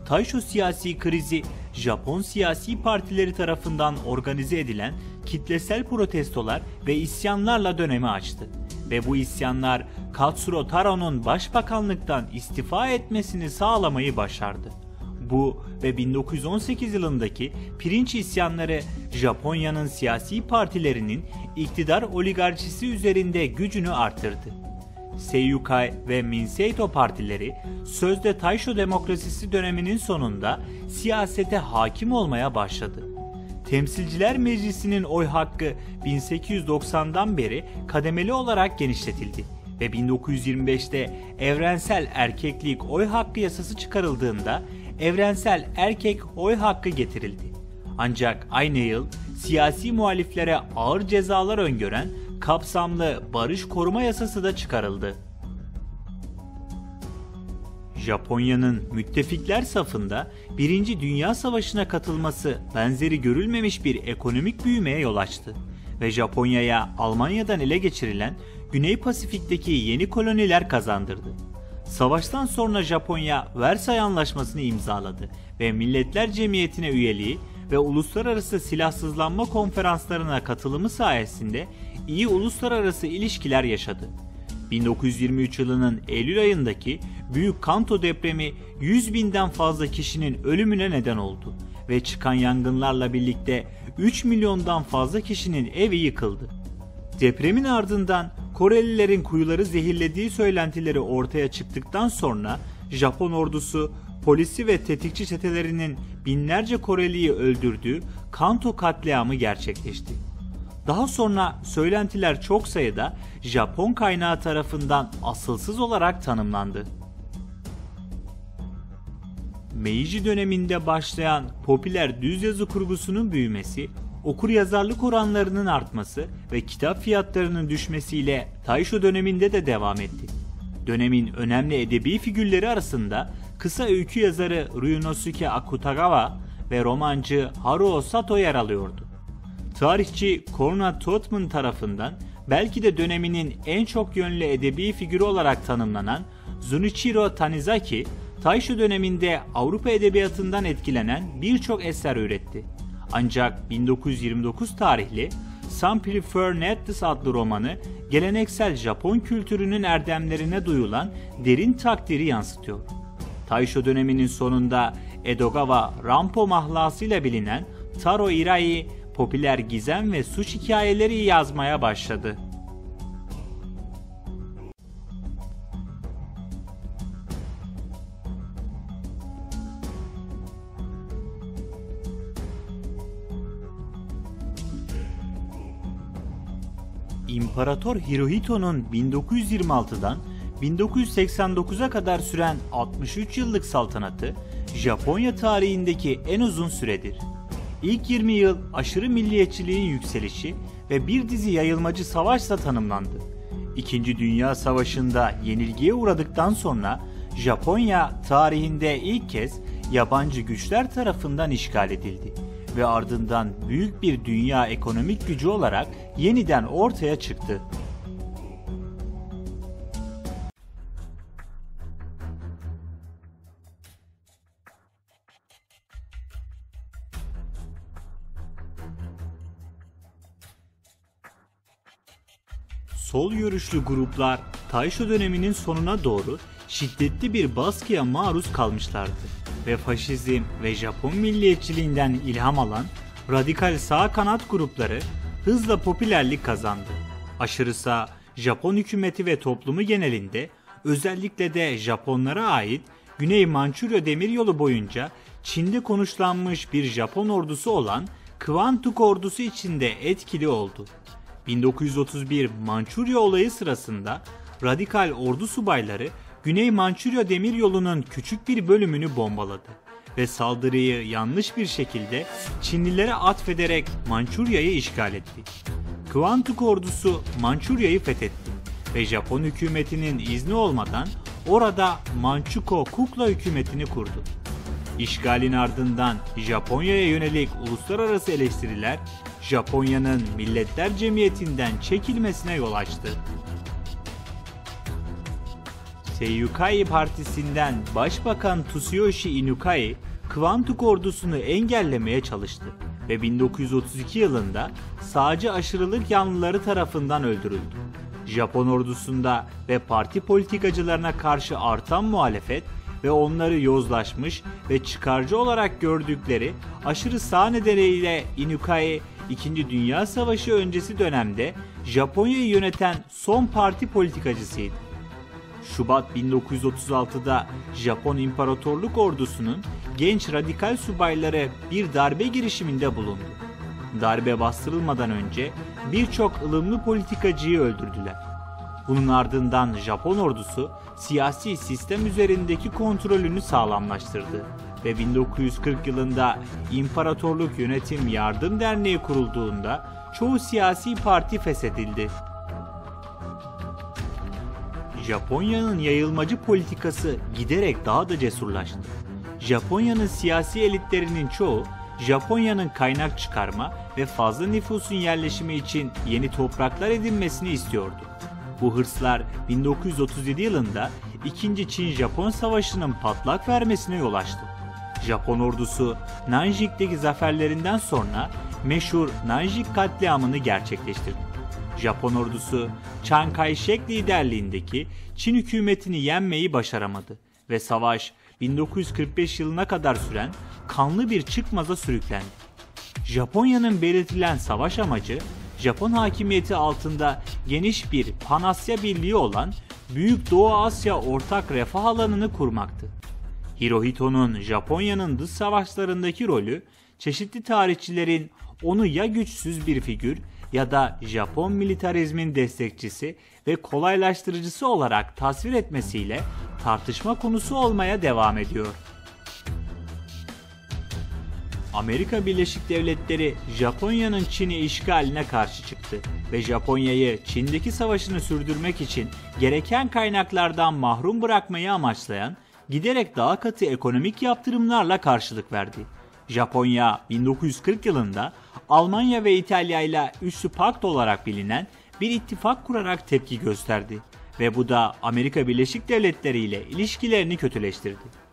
Taisho siyasi krizi, Japon siyasi partileri tarafından organize edilen kitlesel protestolar ve isyanlarla dönemi açtı. Ve bu isyanlar Katsuro Taro'nun başbakanlıktan istifa etmesini sağlamayı başardı. Bu ve 1918 yılındaki pirinç isyanları Japonya'nın siyasi partilerinin iktidar oligarşisi üzerinde gücünü artırdı. Seijukai ve Minseito partileri sözde Taisho demokrasisi döneminin sonunda siyasete hakim olmaya başladı. Temsilciler Meclisi'nin oy hakkı 1890'dan beri kademeli olarak genişletildi ve 1925'te evrensel erkeklik oy hakkı yasası çıkarıldığında evrensel erkek oy hakkı getirildi. Ancak aynı yıl siyasi muhaliflere ağır cezalar öngören kapsamlı barış koruma yasası da çıkarıldı. Japonya'nın müttefikler safında 1. Dünya Savaşı'na katılması benzeri görülmemiş bir ekonomik büyümeye yol açtı ve Japonya'ya Almanya'dan ele geçirilen Güney Pasifik'teki yeni koloniler kazandırdı. Savaştan sonra Japonya Versay Anlaşması'nı imzaladı ve Milletler Cemiyeti'ne üyeliği ve uluslararası silahsızlanma konferanslarına katılımı sayesinde iyi uluslararası ilişkiler yaşadı. 1923 yılının Eylül ayındaki Büyük Kanto depremi 100 binden fazla kişinin ölümüne neden oldu ve çıkan yangınlarla birlikte 3 milyondan fazla kişinin evi yıkıldı. Depremin ardından Korelilerin kuyuları zehirlediği söylentileri ortaya çıktıktan sonra Japon ordusu, polisi ve tetikçi çetelerinin binlerce Koreliyi öldürdüğü Kanto katliamı gerçekleşti. Daha sonra söylentiler çok sayıda Japon kaynağı tarafından asılsız olarak tanımlandı. Meiji döneminde başlayan popüler düz yazı kurgusunun büyümesi, okuryazarlık oranlarının artması ve kitap fiyatlarının düşmesiyle Taisho döneminde de devam etti. Dönemin önemli edebi figürleri arasında kısa öykü yazarı Ryunosuke Akutagawa ve romancı Haruo Sato yer alıyordu. Tarihçi Konrad Totman tarafından belki de döneminin en çok yönlü edebi figürü olarak tanımlanan Junichiro Tanizaki, Taisho döneminde Avrupa edebiyatından etkilenen birçok eser üretti. Ancak 1929 tarihli Some Prefer Nettles adlı romanı geleneksel Japon kültürünün erdemlerine duyulan derin takdiri yansıtıyor. Taisho döneminin sonunda Edogawa Rampo mahlasıyla bilinen Taro Irai popüler gizem ve suç hikayeleri yazmaya başladı. İmparator Hirohito'nun 1926'dan 1989'a kadar süren 63 yıllık saltanatı Japonya tarihindeki en uzun süredir. İlk 20 yıl aşırı milliyetçiliğin yükselişi ve bir dizi yayılmacı savaşla tanımlandı. İkinci Dünya Savaşı'nda yenilgiye uğradıktan sonra Japonya tarihinde ilk kez yabancı güçler tarafından işgal edildi ve ardından büyük bir dünya ekonomik gücü olarak yeniden ortaya çıktı. Sol görüşlü gruplar Taisho döneminin sonuna doğru şiddetli bir baskıya maruz kalmışlardı ve faşizm ve Japon milliyetçiliğinden ilham alan radikal sağ kanat grupları hızla popülerlik kazandı. Aşırı sağ Japon hükümeti ve toplumu genelinde, özellikle de Japonlara ait Güney Mançurya demiryolu boyunca Çin'de konuşlanmış bir Japon ordusu olan Kwantuk ordusu içinde etkili oldu. 1931 Mançurya olayı sırasında radikal ordu subayları Güney Mançurya demiryolunun küçük bir bölümünü bombaladı ve saldırıyı yanlış bir şekilde Çinlilere atfederek Mançurya'yı işgal etti. Kwantuk ordusu Mançurya'yı fethetti ve Japon hükümetinin izni olmadan orada Manchukuo Kukla hükümetini kurdu. İşgalin ardından Japonya'ya yönelik uluslararası eleştiriler Japonya'nın Milletler Cemiyeti'nden çekilmesine yol açtı. Seiyukai Partisi'nden Başbakan Tsuyoshi Inukai, Kwantuk ordusunu engellemeye çalıştı ve 1932 yılında sağcı aşırılık yanlıları tarafından öldürüldü. Japon ordusunda ve parti politikacılarına karşı artan muhalefet ve onları yozlaşmış ve çıkarcı olarak gördükleri aşırı sağ nedeniyle Inukai, 2. Dünya Savaşı öncesi dönemde Japonya'yı yöneten son parti politikacısıydı. Şubat 1936'da Japon İmparatorluk Ordusu'nun genç radikal subayları bir darbe girişiminde bulundu. Darbe bastırılmadan önce birçok ılımlı politikacıyı öldürdüler. Bunun ardından Japon ordusu siyasi sistem üzerindeki kontrolünü sağlamlaştırdı ve 1940 yılında İmparatorluk Yönetim Yardım Derneği kurulduğunda çoğu siyasi parti feshedildi. Japonya'nın yayılmacı politikası giderek daha da cesurlaştı. Japonya'nın siyasi elitlerinin çoğu Japonya'nın kaynak çıkarma ve fazla nüfusun yerleşimi için yeni topraklar edinmesini istiyordu. Bu hırslar 1937 yılında 2. Çin-Japon Savaşı'nın patlak vermesine yol açtı. Japon ordusu Nanjing'deki zaferlerinden sonra meşhur Nanjing katliamını gerçekleştirdi. Japon ordusu Chiang Kai-shek liderliğindeki Çin hükümetini yenmeyi başaramadı ve savaş 1945 yılına kadar süren kanlı bir çıkmaza sürüklendi. Japonya'nın belirtilen savaş amacı Japon hakimiyeti altında geniş bir Pan-Asya Birliği olan Büyük Doğu Asya Ortak Refah Alanı'nı kurmaktı. Hirohito'nun Japonya'nın dış savaşlarındaki rolü, çeşitli tarihçilerin onu ya güçsüz bir figür ya da Japon militarizmin destekçisi ve kolaylaştırıcısı olarak tasvir etmesiyle tartışma konusu olmaya devam ediyor. Amerika Birleşik Devletleri Japonya'nın Çin'i işgaline karşı çıktı ve Japonya'yı Çin'deki savaşını sürdürmek için gereken kaynaklardan mahrum bırakmayı amaçlayan giderek daha katı ekonomik yaptırımlarla karşılık verdi Japonya 1940 yılında Almanya ve İtalya ile Üçlü Pakt olarak bilinen bir ittifak kurarak tepki gösterdi ve bu da Amerika Birleşik Devletleri ile ilişkilerini kötüleştirdi.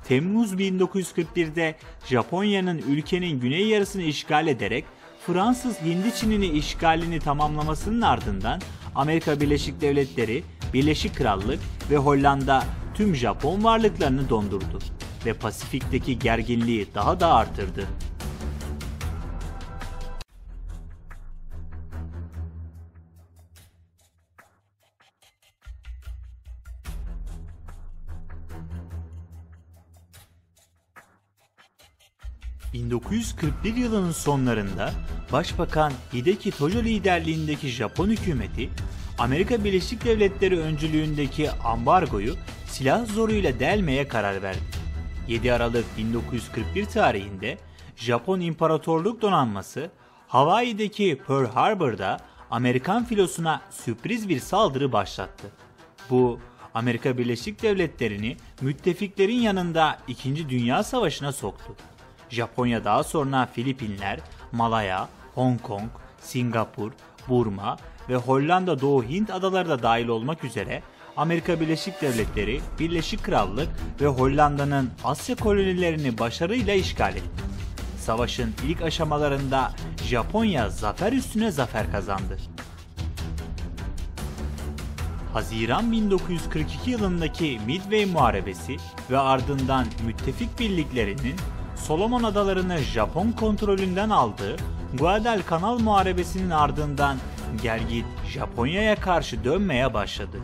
Temmuz 1941'de Japonya'nın ülkenin güney yarısını işgal ederek Fransız Hindiçin'ini işgalini tamamlamasının ardından Amerika Birleşik Devletleri, Birleşik Krallık ve Hollanda tüm Japon varlıklarını dondurdu ve Pasifik'teki gerginliği daha da artırdı. ...1941 yılının sonlarında Başbakan Hideki Tojo liderliğindeki Japon hükümeti, Amerika Birleşik Devletleri öncülüğündeki ambargoyu silah zoruyla delmeye karar verdi. 7 Aralık 1941 tarihinde Japon İmparatorluk Donanması, Hawaii'deki Pearl Harbor'da Amerikan filosuna sürpriz bir saldırı başlattı. Bu, Amerika Birleşik Devletleri'ni müttefiklerin yanında 2. Dünya Savaşı'na soktu. Japonya daha sonra Filipinler, Malaya, Hong Kong, Singapur, Burma ve Hollanda Doğu Hint adaları da dahil olmak üzere Amerika Birleşik Devletleri, Birleşik Krallık ve Hollanda'nın Asya kolonilerini başarıyla işgal etti. Savaşın ilk aşamalarında Japonya zafer üstüne zafer kazandı. Haziran 1942 yılındaki Midway Muharebesi ve ardından müttefik birliklerinin Solomon Adalarını Japon kontrolünden aldığı Guadalcanal Muharebesi'nin ardından gergin Japonya'ya karşı dönmeye başladı.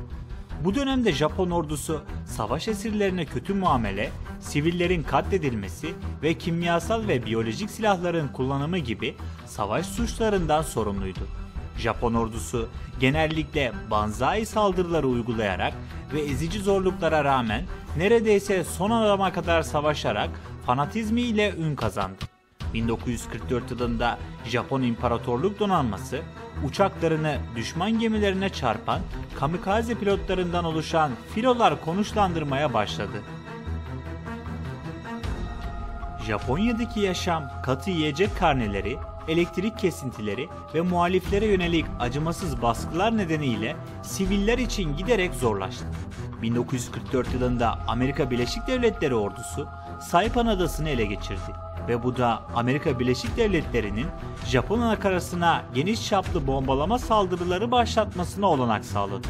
Bu dönemde Japon ordusu savaş esirlerine kötü muamele, sivillerin katledilmesi ve kimyasal ve biyolojik silahların kullanımı gibi savaş suçlarından sorumluydu. Japon ordusu genellikle banzai saldırıları uygulayarak ve ezici zorluklara rağmen neredeyse son adama kadar savaşarak fanatizmi ile ün kazandı. 1944 yılında Japon İmparatorluk Donanması uçaklarını düşman gemilerine çarpan kamikaze pilotlarından oluşan filolar konuşlandırmaya başladı. Japonya'daki yaşam katı yiyecek karneleri, elektrik kesintileri ve muhaliflere yönelik acımasız baskılar nedeniyle siviller için giderek zorlaştı. 1944 yılında Amerika Birleşik Devletleri ordusu Saipan Adası'nı ele geçirdi ve bu da Amerika Birleşik Devletleri'nin Japon anakarasına geniş çaplı bombalama saldırıları başlatmasına olanak sağladı.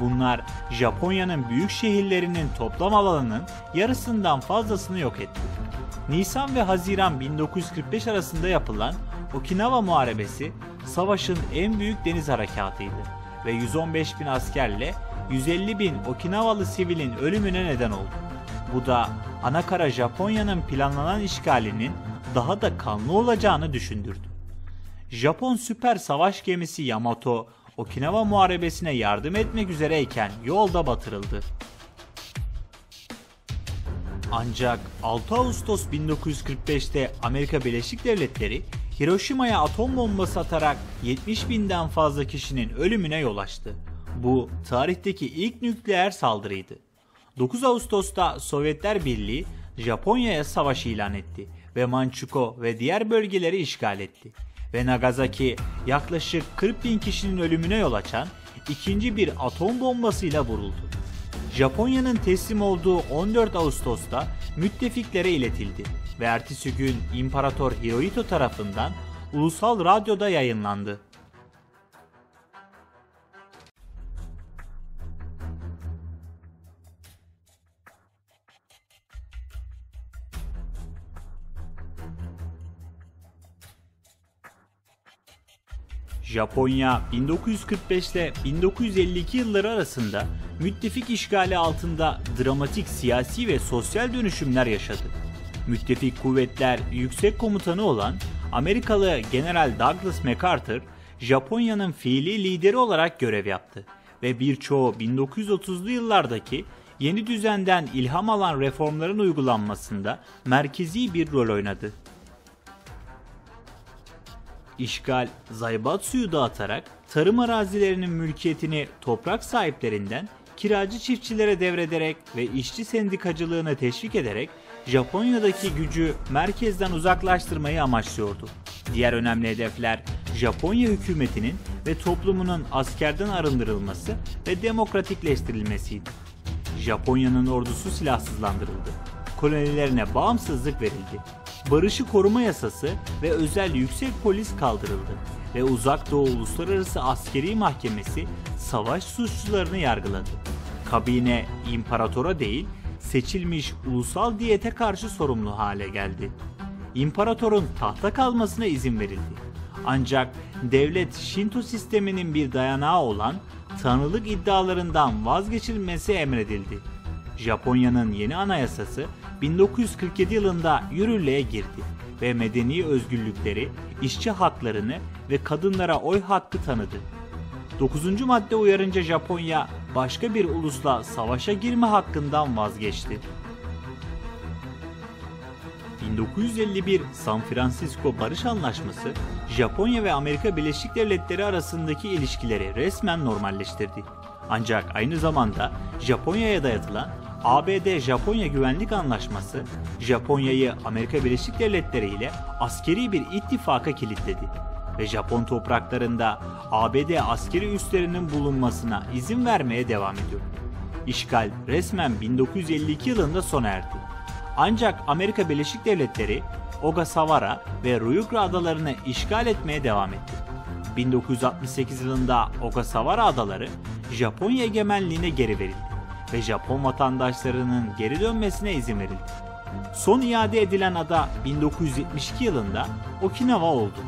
Bunlar Japonya'nın büyük şehirlerinin toplam alanının yarısından fazlasını yok etti. Nisan ve Haziran 1945 arasında yapılan Okinawa Muharebesi savaşın en büyük deniz harekatıydı ve 115.000 askerle 150.000 Okinawalı sivilin ölümüne neden oldu. Bu da anakara Japonya'nın planlanan işgalinin daha da kanlı olacağını düşündürdü. Japon süper savaş gemisi Yamato, Okinawa Muharebesi'ne yardım etmek üzereyken yolda batırıldı. Ancak 6 Ağustos 1945'te Amerika Birleşik Devletleri Hiroşima'ya atom bombası atarak 70.000'den fazla kişinin ölümüne yol açtı. Bu tarihteki ilk nükleer saldırıydı. 9 Ağustos'ta Sovyetler Birliği Japonya'ya savaş ilan etti ve Manchukuo ve diğer bölgeleri işgal etti. Ve Nagasaki yaklaşık 40.000 kişinin ölümüne yol açan ikinci bir atom bombasıyla vuruldu. Japonya'nın teslim olduğu 14 Ağustos'ta müttefiklere iletildi ve ertesi gün İmparator Hirohito tarafından ulusal radyoda yayınlandı. Japonya 1945 ile 1952 yılları arasında müttefik işgali altında dramatik siyasi ve sosyal dönüşümler yaşadı. Müttefik kuvvetler yüksek komutanı olan Amerikalı General Douglas MacArthur, Japonya'nın fiili lideri olarak görev yaptı ve birçoğu 1930'lu yıllardaki yeni düzenden ilham alan reformların uygulanmasında merkezi bir rol oynadı. İşgal, Zaibatsu'yu dağıtarak tarım arazilerinin mülkiyetini toprak sahiplerinden kiracı çiftçilere devrederek ve işçi sendikacılığını teşvik ederek Japonya'daki gücü merkezden uzaklaştırmayı amaçlıyordu. Diğer önemli hedefler Japonya hükümetinin ve toplumunun askerden arındırılması ve demokratikleştirilmesiydi. Japonya'nın ordusu silahsızlandırıldı. Kolonilerine bağımsızlık verildi. Barışı koruma yasası ve özel yüksek polis kaldırıldı ve Uzak Doğu Uluslararası Askeri Mahkemesi savaş suçlularını yargıladı. Kabine imparatora değil, seçilmiş ulusal diyete karşı sorumlu hale geldi. İmparatorun tahta kalmasına izin verildi. Ancak devlet Şinto sisteminin bir dayanağı olan tanrılık iddialarından vazgeçilmesi emredildi. Japonya'nın yeni anayasası 1947 yılında yürürlüğe girdi ve medeni özgürlükleri, işçi haklarını ve kadınlara oy hakkı tanıdı. 9. madde uyarınca Japonya başka bir ulusla savaşa girme hakkından vazgeçti. 1951 San Francisco Barış Anlaşması, Japonya ve Amerika Birleşik Devletleri arasındaki ilişkileri resmen normalleştirdi. Ancak aynı zamanda Japonya'ya dayatılan ABD-Japonya Güvenlik Anlaşması, Japonya'yı Amerika Birleşik Devletleri ile askeri bir ittifaka kilitledi ve Japon topraklarında ABD askeri üslerinin bulunmasına izin vermeye devam ediyor. İşgal resmen 1952 yılında sona erdi. Ancak Amerika Birleşik Devletleri Ogasawara ve Ryukyu adalarını işgal etmeye devam etti. 1968 yılında Ogasawara adaları Japonya egemenliğine geri verildi ve Japon vatandaşlarının geri dönmesine izin verildi. Son iade edilen ada 1972 yılında Okinawa oldu.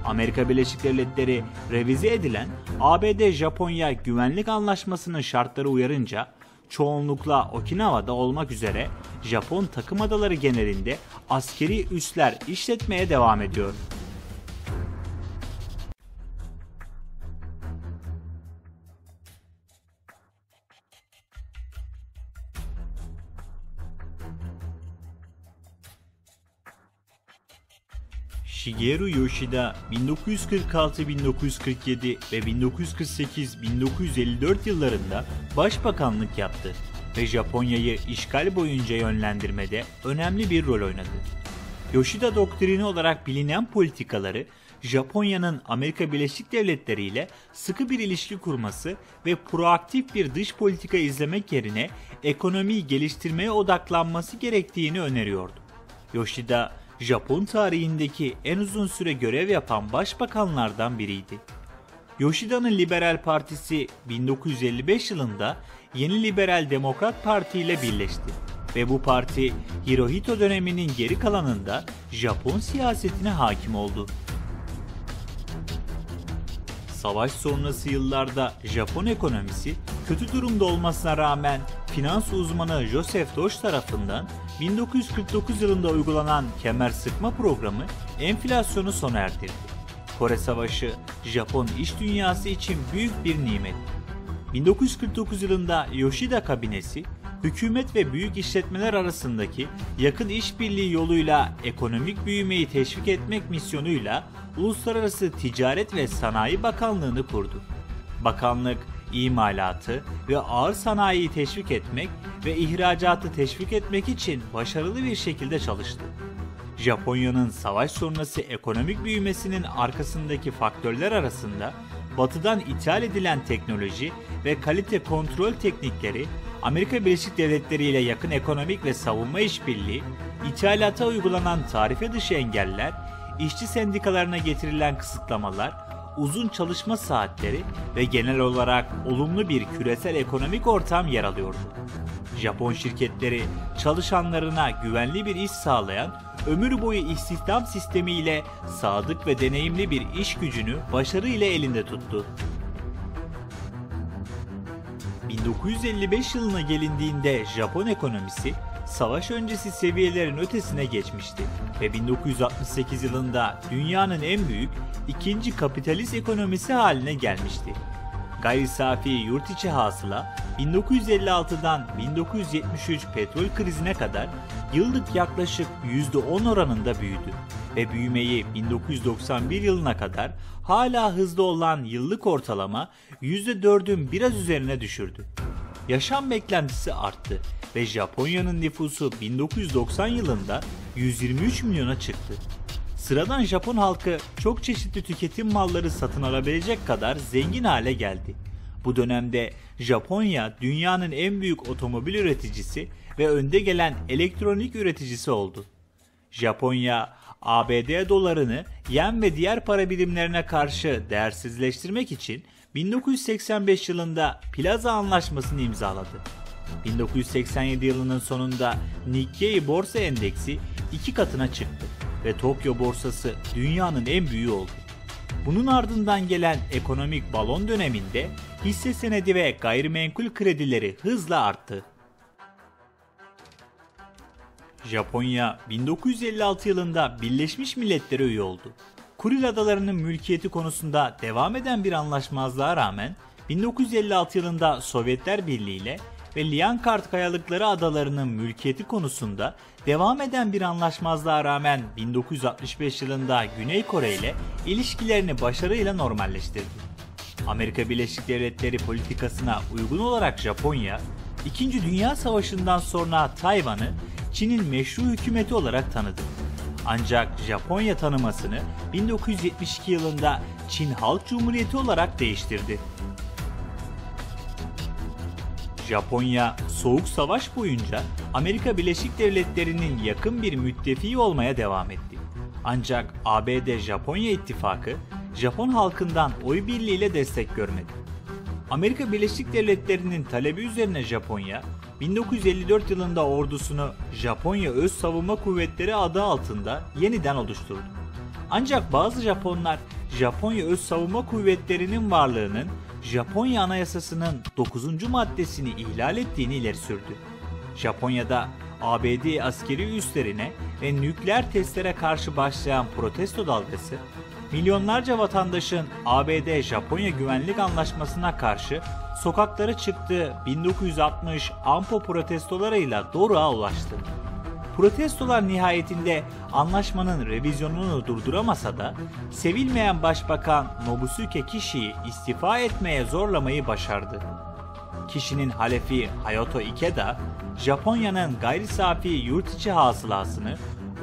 Amerika Birleşik Devletleri revize edilen ABD-Japonya Güvenlik Anlaşması'nın şartları uyarınca çoğunlukla Okinawa'da olmak üzere Japon takım adaları genelinde askeri üsler işletmeye devam ediyor. Shigeru Yoshida 1946-1947 ve 1948-1954 yıllarında başbakanlık yaptı ve Japonya'yı işgal boyunca yönlendirmede önemli bir rol oynadı. Yoshida doktrini olarak bilinen politikaları, Japonya'nın Amerika Birleşik Devletleri ile sıkı bir ilişki kurması ve proaktif bir dış politika izlemek yerine ekonomiyi geliştirmeye odaklanması gerektiğini öneriyordu. Yoshida, Japon tarihindeki en uzun süre görev yapan başbakanlardan biriydi. Yoshida'nın Liberal Partisi 1955 yılında Yeni Liberal Demokrat Parti ile birleşti ve bu parti Hirohito döneminin geri kalanında Japon siyasetine hakim oldu. Savaş sonrası yıllarda Japon ekonomisi kötü durumda olmasına rağmen finans uzmanı Joseph Doge tarafından 1949 yılında uygulanan kemer sıkma programı enflasyonu sona erdirdi. Kore Savaşı Japon iş dünyası için büyük bir nimet. 1949 yılında Yoshida kabinesi, hükümet ve büyük işletmeler arasındaki yakın işbirliği yoluyla ekonomik büyümeyi teşvik etmek misyonuyla Uluslararası Ticaret ve Sanayi Bakanlığı'nı kurdu. Bakanlık, imalatı ve ağır sanayiyi teşvik etmek ve ihracatı teşvik etmek için başarılı bir şekilde çalıştı. Japonya'nın savaş sonrası ekonomik büyümesinin arkasındaki faktörler arasında Batı'dan ithal edilen teknoloji ve kalite kontrol teknikleri, Amerika Birleşik Devletleri ile yakın ekonomik ve savunma işbirliği, ithalata uygulanan tarife dışı engeller, işçi sendikalarına getirilen kısıtlamalar, uzun çalışma saatleri ve genel olarak olumlu bir küresel ekonomik ortam yer alıyordu. Japon şirketleri çalışanlarına güvenli bir iş sağlayan ömür boyu istihdam sistemi ile sadık ve deneyimli bir iş gücünü başarıyla elinde tuttu. 1955 yılına gelindiğinde Japon ekonomisi savaş öncesi seviyelerin ötesine geçmişti ve 1968 yılında dünyanın en büyük ikinci kapitalist ekonomisi haline gelmişti. Gayri safi yurt içi hasıla 1956'dan 1973 petrol krizine kadar yıllık yaklaşık %10 oranında büyüdü ve büyümeyi 1991 yılına kadar hala hızlı olan yıllık ortalama %4'ün biraz üzerine düşürdü. yaşam beklentisi arttı ve Japonya'nın nüfusu 1990 yılında 123 milyona çıktı. Sıradan Japon halkı çok çeşitli tüketim malları satın alabilecek kadar zengin hale geldi. Bu dönemde Japonya dünyanın en büyük otomobil üreticisi ve önde gelen elektronik üreticisi oldu. Japonya, ABD dolarını yen ve diğer para birimlerine karşı değersizleştirmek için 1985 yılında Plaza Anlaşması'nı imzaladı. 1987 yılının sonunda Nikkei Borsa Endeksi 2 katına çıktı ve Tokyo borsası dünyanın en büyüğü oldu. Bunun ardından gelen ekonomik balon döneminde hisse senedi ve gayrimenkul kredileri hızla arttı. Japonya 1956 yılında Birleşmiş Milletler'e üye oldu. Kuril Adaları'nın mülkiyeti konusunda devam eden bir anlaşmazlığa rağmen 1956 yılında Sovyetler Birliği ile ve Liankart Kayalıkları Adaları'nın mülkiyeti konusunda devam eden bir anlaşmazlığa rağmen 1965 yılında Güney Kore ile ilişkilerini başarıyla normalleştirdi. Amerika Birleşik Devletleri politikasına uygun olarak Japonya, 2. Dünya Savaşı'ndan sonra Tayvan'ı Çin'in meşru hükümeti olarak tanıdı. Ancak Japonya tanımasını 1972 yılında Çin Halk Cumhuriyeti olarak değiştirdi. Japonya, Soğuk Savaş boyunca Amerika Birleşik Devletleri'nin yakın bir müttefiği olmaya devam etti. Ancak ABD-Japonya ittifakı, Japon halkından oy birliğiyle destek görmedi. Amerika Birleşik Devletleri'nin talebi üzerine Japonya, 1954 yılında ordusunu Japonya Öz Savunma Kuvvetleri adı altında yeniden oluşturdu. Ancak bazı Japonlar Japonya Öz Savunma Kuvvetleri'nin varlığının Japonya Anayasası'nın 9. maddesini ihlal ettiğini ileri sürdü. Japonya'da ABD askeri üslerine ve nükleer testlere karşı başlayan protesto dalgası, milyonlarca vatandaşın ABD-Japonya Güvenlik Anlaşması'na karşı sokaklara çıktığı 1960 AMPO protestolarıyla doruğa ulaştı. Protestolar nihayetinde anlaşmanın revizyonunu durduramasa da sevilmeyen Başbakan Nobusuke Kishi'yi istifa etmeye zorlamayı başardı. Kishi'nin halefi Hayato Ikeda, Japonya'nın gayri safi yurt içi hasılasını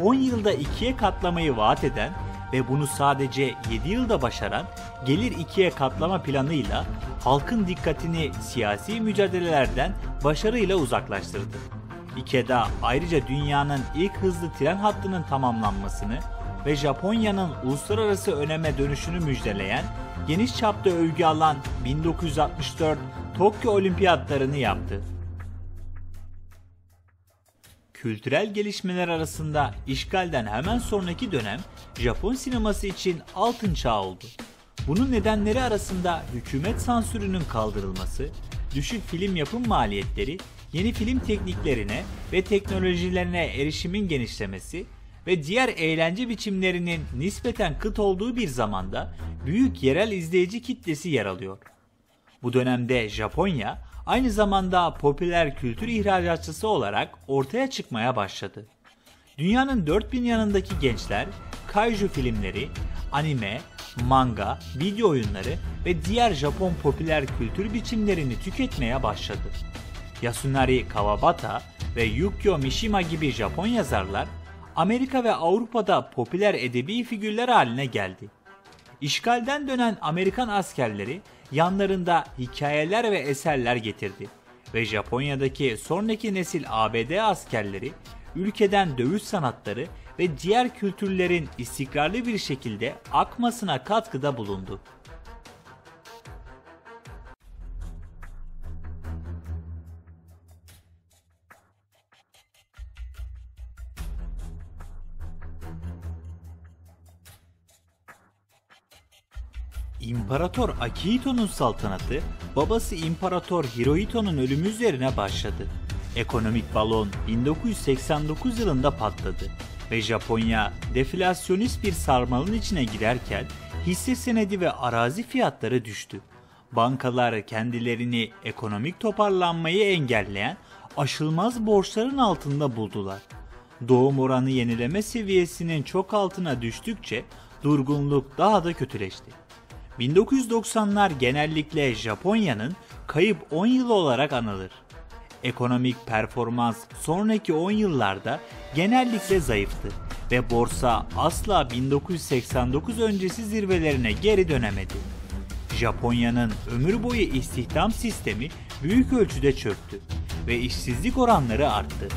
10 yılda 2'ye katlamayı vaat eden ve bunu sadece 7 yılda başaran gelir 2'ye katlama planıyla halkın dikkatini siyasi mücadelelerden başarıyla uzaklaştırdı. Ikeda ayrıca dünyanın ilk hızlı tren hattının tamamlanmasını ve Japonya'nın uluslararası öneme dönüşünü müjdeleyen, geniş çapta övgü alan 1964 Tokyo Olimpiyatlarını yaptı. Kültürel gelişmeler arasında işgalden hemen sonraki dönem Japon sineması için altın çağı oldu. Bunun nedenleri arasında hükümet sansürünün kaldırılması, düşük film yapım maliyetleri, yeni film tekniklerine ve teknolojilerine erişimin genişlemesi ve diğer eğlence biçimlerinin nispeten kıt olduğu bir zamanda büyük yerel izleyici kitlesi yer alıyor. Bu dönemde Japonya aynı zamanda popüler kültür ihracatçısı olarak ortaya çıkmaya başladı. Dünyanın dört bin yanındaki gençler kaiju filmleri, anime, manga, video oyunları ve diğer Japon popüler kültür biçimlerini tüketmeye başladı. Yasunari Kawabata ve Yukio Mishima gibi Japon yazarlar Amerika ve Avrupa'da popüler edebi figürler haline geldi. İşgalden dönen Amerikan askerleri yanlarında hikayeler ve eserler getirdi ve Japonya'daki sonraki nesil ABD askerleri ülkeden dövüş sanatları ve diğer kültürlerin istikrarlı bir şekilde akmasına katkıda bulundu. İmparator Akihito'nun saltanatı, babası İmparator Hirohito'nun ölümü üzerine başladı. Ekonomik balon 1989 yılında patladı ve Japonya deflasyonist bir sarmalın içine girerken hisse senedi ve arazi fiyatları düştü. Bankalar kendilerini ekonomik toparlanmayı engelleyen aşılmaz borçların altında buldular. Doğum oranı yenileme seviyesinin çok altına düştükçe durgunluk daha da kötüleşti. 1990'lar genellikle Japonya'nın kayıp 10 yılı olarak anılır. Ekonomik performans sonraki 10 yıllarda genellikle zayıftı ve borsa asla 1989 öncesi zirvelerine geri dönemedi. Japonya'nın ömür boyu istihdam sistemi büyük ölçüde çöktü ve işsizlik oranları arttı.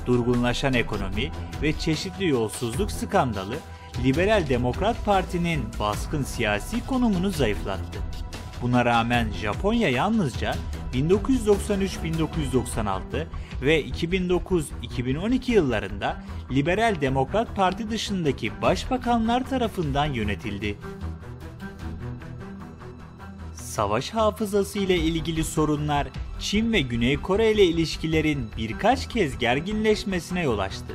Durgunlaşan ekonomi ve çeşitli yolsuzluk skandalı Liberal Demokrat Parti'nin baskın siyasi konumunu zayıflattı. Buna rağmen Japonya yalnızca 1993-1996 ve 2009-2012 yıllarında Liberal Demokrat Parti dışındaki başbakanlar tarafından yönetildi. Savaş hafızası ile ilgili sorunlar Çin ve Güney Kore ile ilişkilerin birkaç kez gerginleşmesine yol açtı.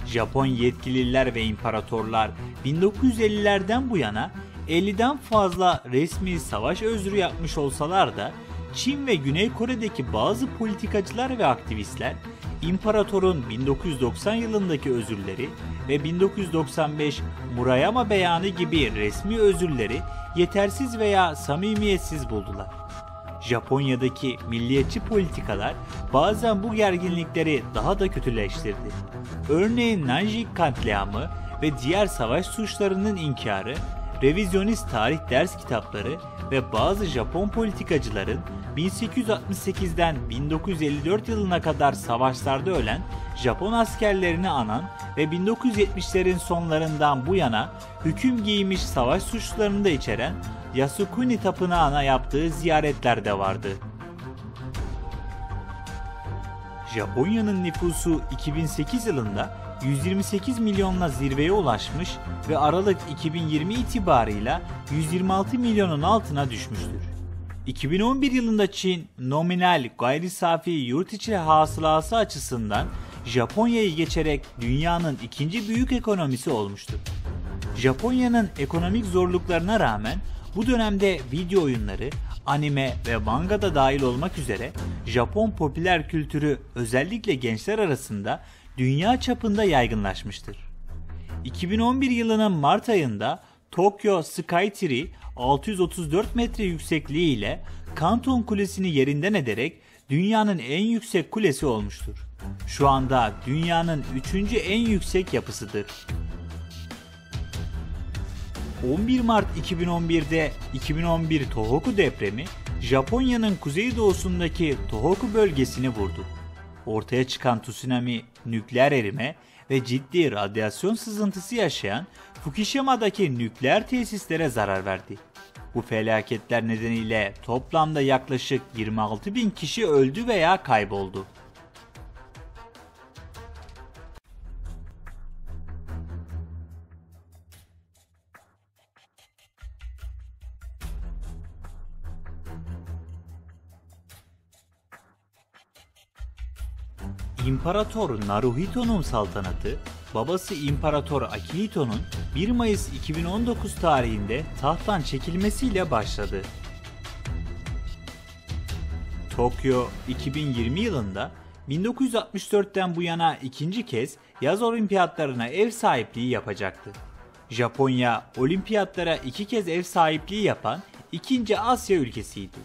Japon yetkililer ve imparatorlar 1950'lerden bu yana 50'den fazla resmi savaş özrü yapmış olsalar da Çin ve Güney Kore'deki bazı politikacılar ve aktivistler imparatorun 1990 yılındaki özürleri ve 1995 Murayama beyanı gibi resmi özürleri yetersiz veya samimiyetsiz buldular. Japonya'daki milliyetçi politikalar bazen bu gerginlikleri daha da kötüleştirdi. Örneğin Nanjing katliamı ve diğer savaş suçlarının inkarı, revizyonist tarih ders kitapları ve bazı Japon politikacıların 1868'den 1954 yılına kadar savaşlarda ölen Japon askerlerini anan ve 1970'lerin sonlarından bu yana hüküm giymiş savaş suçlarını da içeren Yasukuni Tapınağı'na yaptığı ziyaretler de vardı. Japonya'nın nüfusu 2008 yılında 128 milyonla zirveye ulaşmış ve Aralık 2020 itibarıyla 126 milyonun altına düşmüştür. 2011 yılında Çin, nominal gayri safi yurt içi hasılası açısından Japonya'yı geçerek dünyanın ikinci büyük ekonomisi olmuştur. Japonya'nın ekonomik zorluklarına rağmen bu dönemde video oyunları, anime ve manga da dahil olmak üzere Japon popüler kültürü özellikle gençler arasında dünya çapında yaygınlaşmıştır. 2011 yılının Mart ayında Tokyo Skytree 634 metre yüksekliği ile Kanton Kulesi'ni yerinden ederek dünyanın en yüksek kulesi olmuştur. Şu anda dünyanın 3. en yüksek yapısıdır. 11 Mart 2011'de 2011 Tohoku depremi Japonya'nın kuzeydoğusundaki Tohoku bölgesini vurdu. Ortaya çıkan tsunami, nükleer erime ve ciddi radyasyon sızıntısı yaşayan Fukushima'daki nükleer tesislere zarar verdi. Bu felaketler nedeniyle toplamda yaklaşık 26 bin kişi öldü veya kayboldu. İmparator Naruhito'nun saltanatı, babası İmparator Akihito'nun 1 Mayıs 2019 tarihinde tahttan çekilmesiyle başladı. Tokyo 2020 yılında 1964'ten bu yana ikinci kez yaz olimpiyatlarına ev sahipliği yapacaktı. Japonya, olimpiyatlara 2 kez ev sahipliği yapan ikinci Asya ülkesiydi.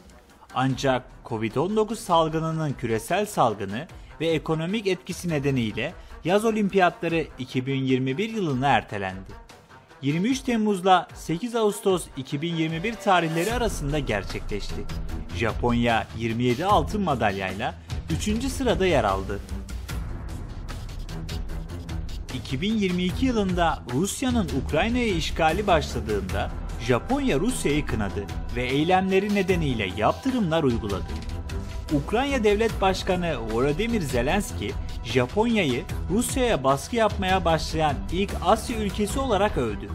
Ancak Covid-19 salgınının küresel salgını ve ekonomik etkisi nedeniyle yaz olimpiyatları 2021 yılına ertelendi. 23 Temmuz'la 8 Ağustos 2021 tarihleri arasında gerçekleşti. Japonya 27 altın madalyayla 3. sırada yer aldı. 2022 yılında Rusya'nın Ukrayna'ya işgali başladığında Japonya Rusya'yı kınadı ve eylemleri nedeniyle yaptırımlar uyguladı. Ukrayna Devlet Başkanı Volodymyr Zelenski, Japonya'yı Rusya'ya baskı yapmaya başlayan ilk Asya ülkesi olarak övdü.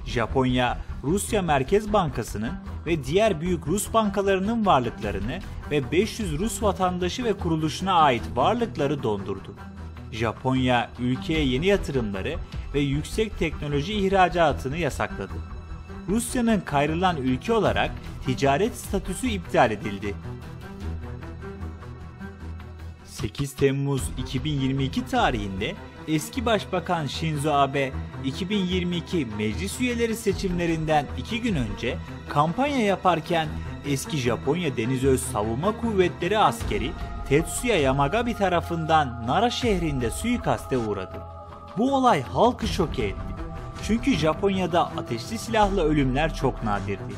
Japonya, Rusya Merkez Bankası'nın ve diğer büyük Rus bankalarının varlıklarını ve 500 Rus vatandaşı ve kuruluşuna ait varlıkları dondurdu. Japonya, ülkeye yeni yatırımları ve yüksek teknoloji ihracatını yasakladı. Rusya'nın kayrılan ülke olarak ticaret statüsü iptal edildi. 8 Temmuz 2022 tarihinde eski Başbakan Shinzo Abe, 2022 meclis üyeleri seçimlerinden 2 gün önce kampanya yaparken eski Japonya Deniz Öz Savunma Kuvvetleri askeri Tetsuya Yamagami tarafından Nara şehrinde suikaste uğradı. Bu olay halkı şoke etti. Çünkü Japonya'da ateşli silahlı ölümler çok nadirdi.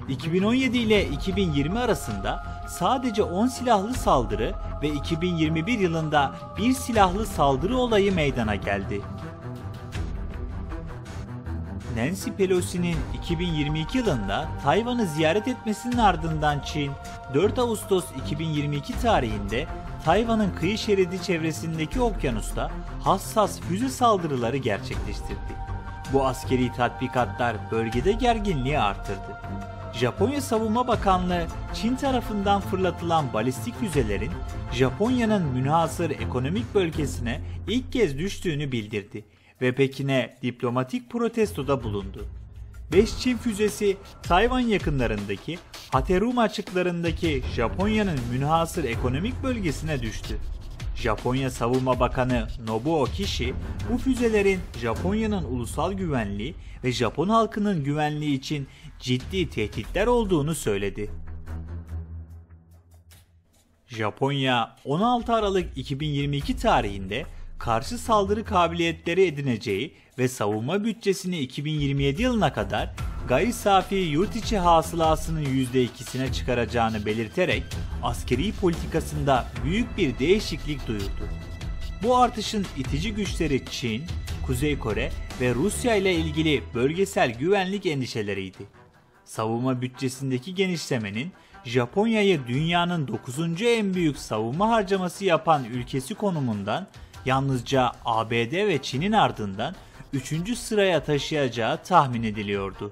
2017 ile 2020 arasında sadece 10 silahlı saldırı ve 2021 yılında bir silahlı saldırı olayı meydana geldi. Nancy Pelosi'nin 2022 yılında Tayvan'ı ziyaret etmesinin ardından Çin, 4 Ağustos 2022 tarihinde Tayvan'ın kıyı şeridi çevresindeki okyanusta hassas füze saldırıları gerçekleştirdi. Bu askeri tatbikatlar bölgede gerginliği artırdı. Japonya Savunma Bakanlığı, Çin tarafından fırlatılan balistik füzelerin Japonya'nın münhasır ekonomik bölgesine ilk kez düştüğünü bildirdi ve Pekin'e diplomatik protestoda bulundu. 5 Çin füzesi Tayvan yakınlarındaki Haterum açıklarındaki Japonya'nın münhasır ekonomik bölgesine düştü. Japonya Savunma Bakanı Nobuo Kishi, bu füzelerin Japonya'nın ulusal güvenliği ve Japon halkının güvenliği için ciddi tehditler olduğunu söyledi. Japonya 16 Aralık 2022 tarihinde karşı saldırı kabiliyetleri edineceği ve savunma bütçesini 2027 yılına kadar gayri safi yurt içi hasılasının %2'sine çıkaracağını belirterek askeri politikasında büyük bir değişiklik duyurdu. Bu artışın itici güçleri Çin, Kuzey Kore ve Rusya ile ilgili bölgesel güvenlik endişeleriydi. Savunma bütçesindeki genişlemenin Japonya'yı dünyanın 9. en büyük savunma harcaması yapan ülkesi konumundan yalnızca ABD ve Çin'in ardından 3. sıraya taşıyacağı tahmin ediliyordu.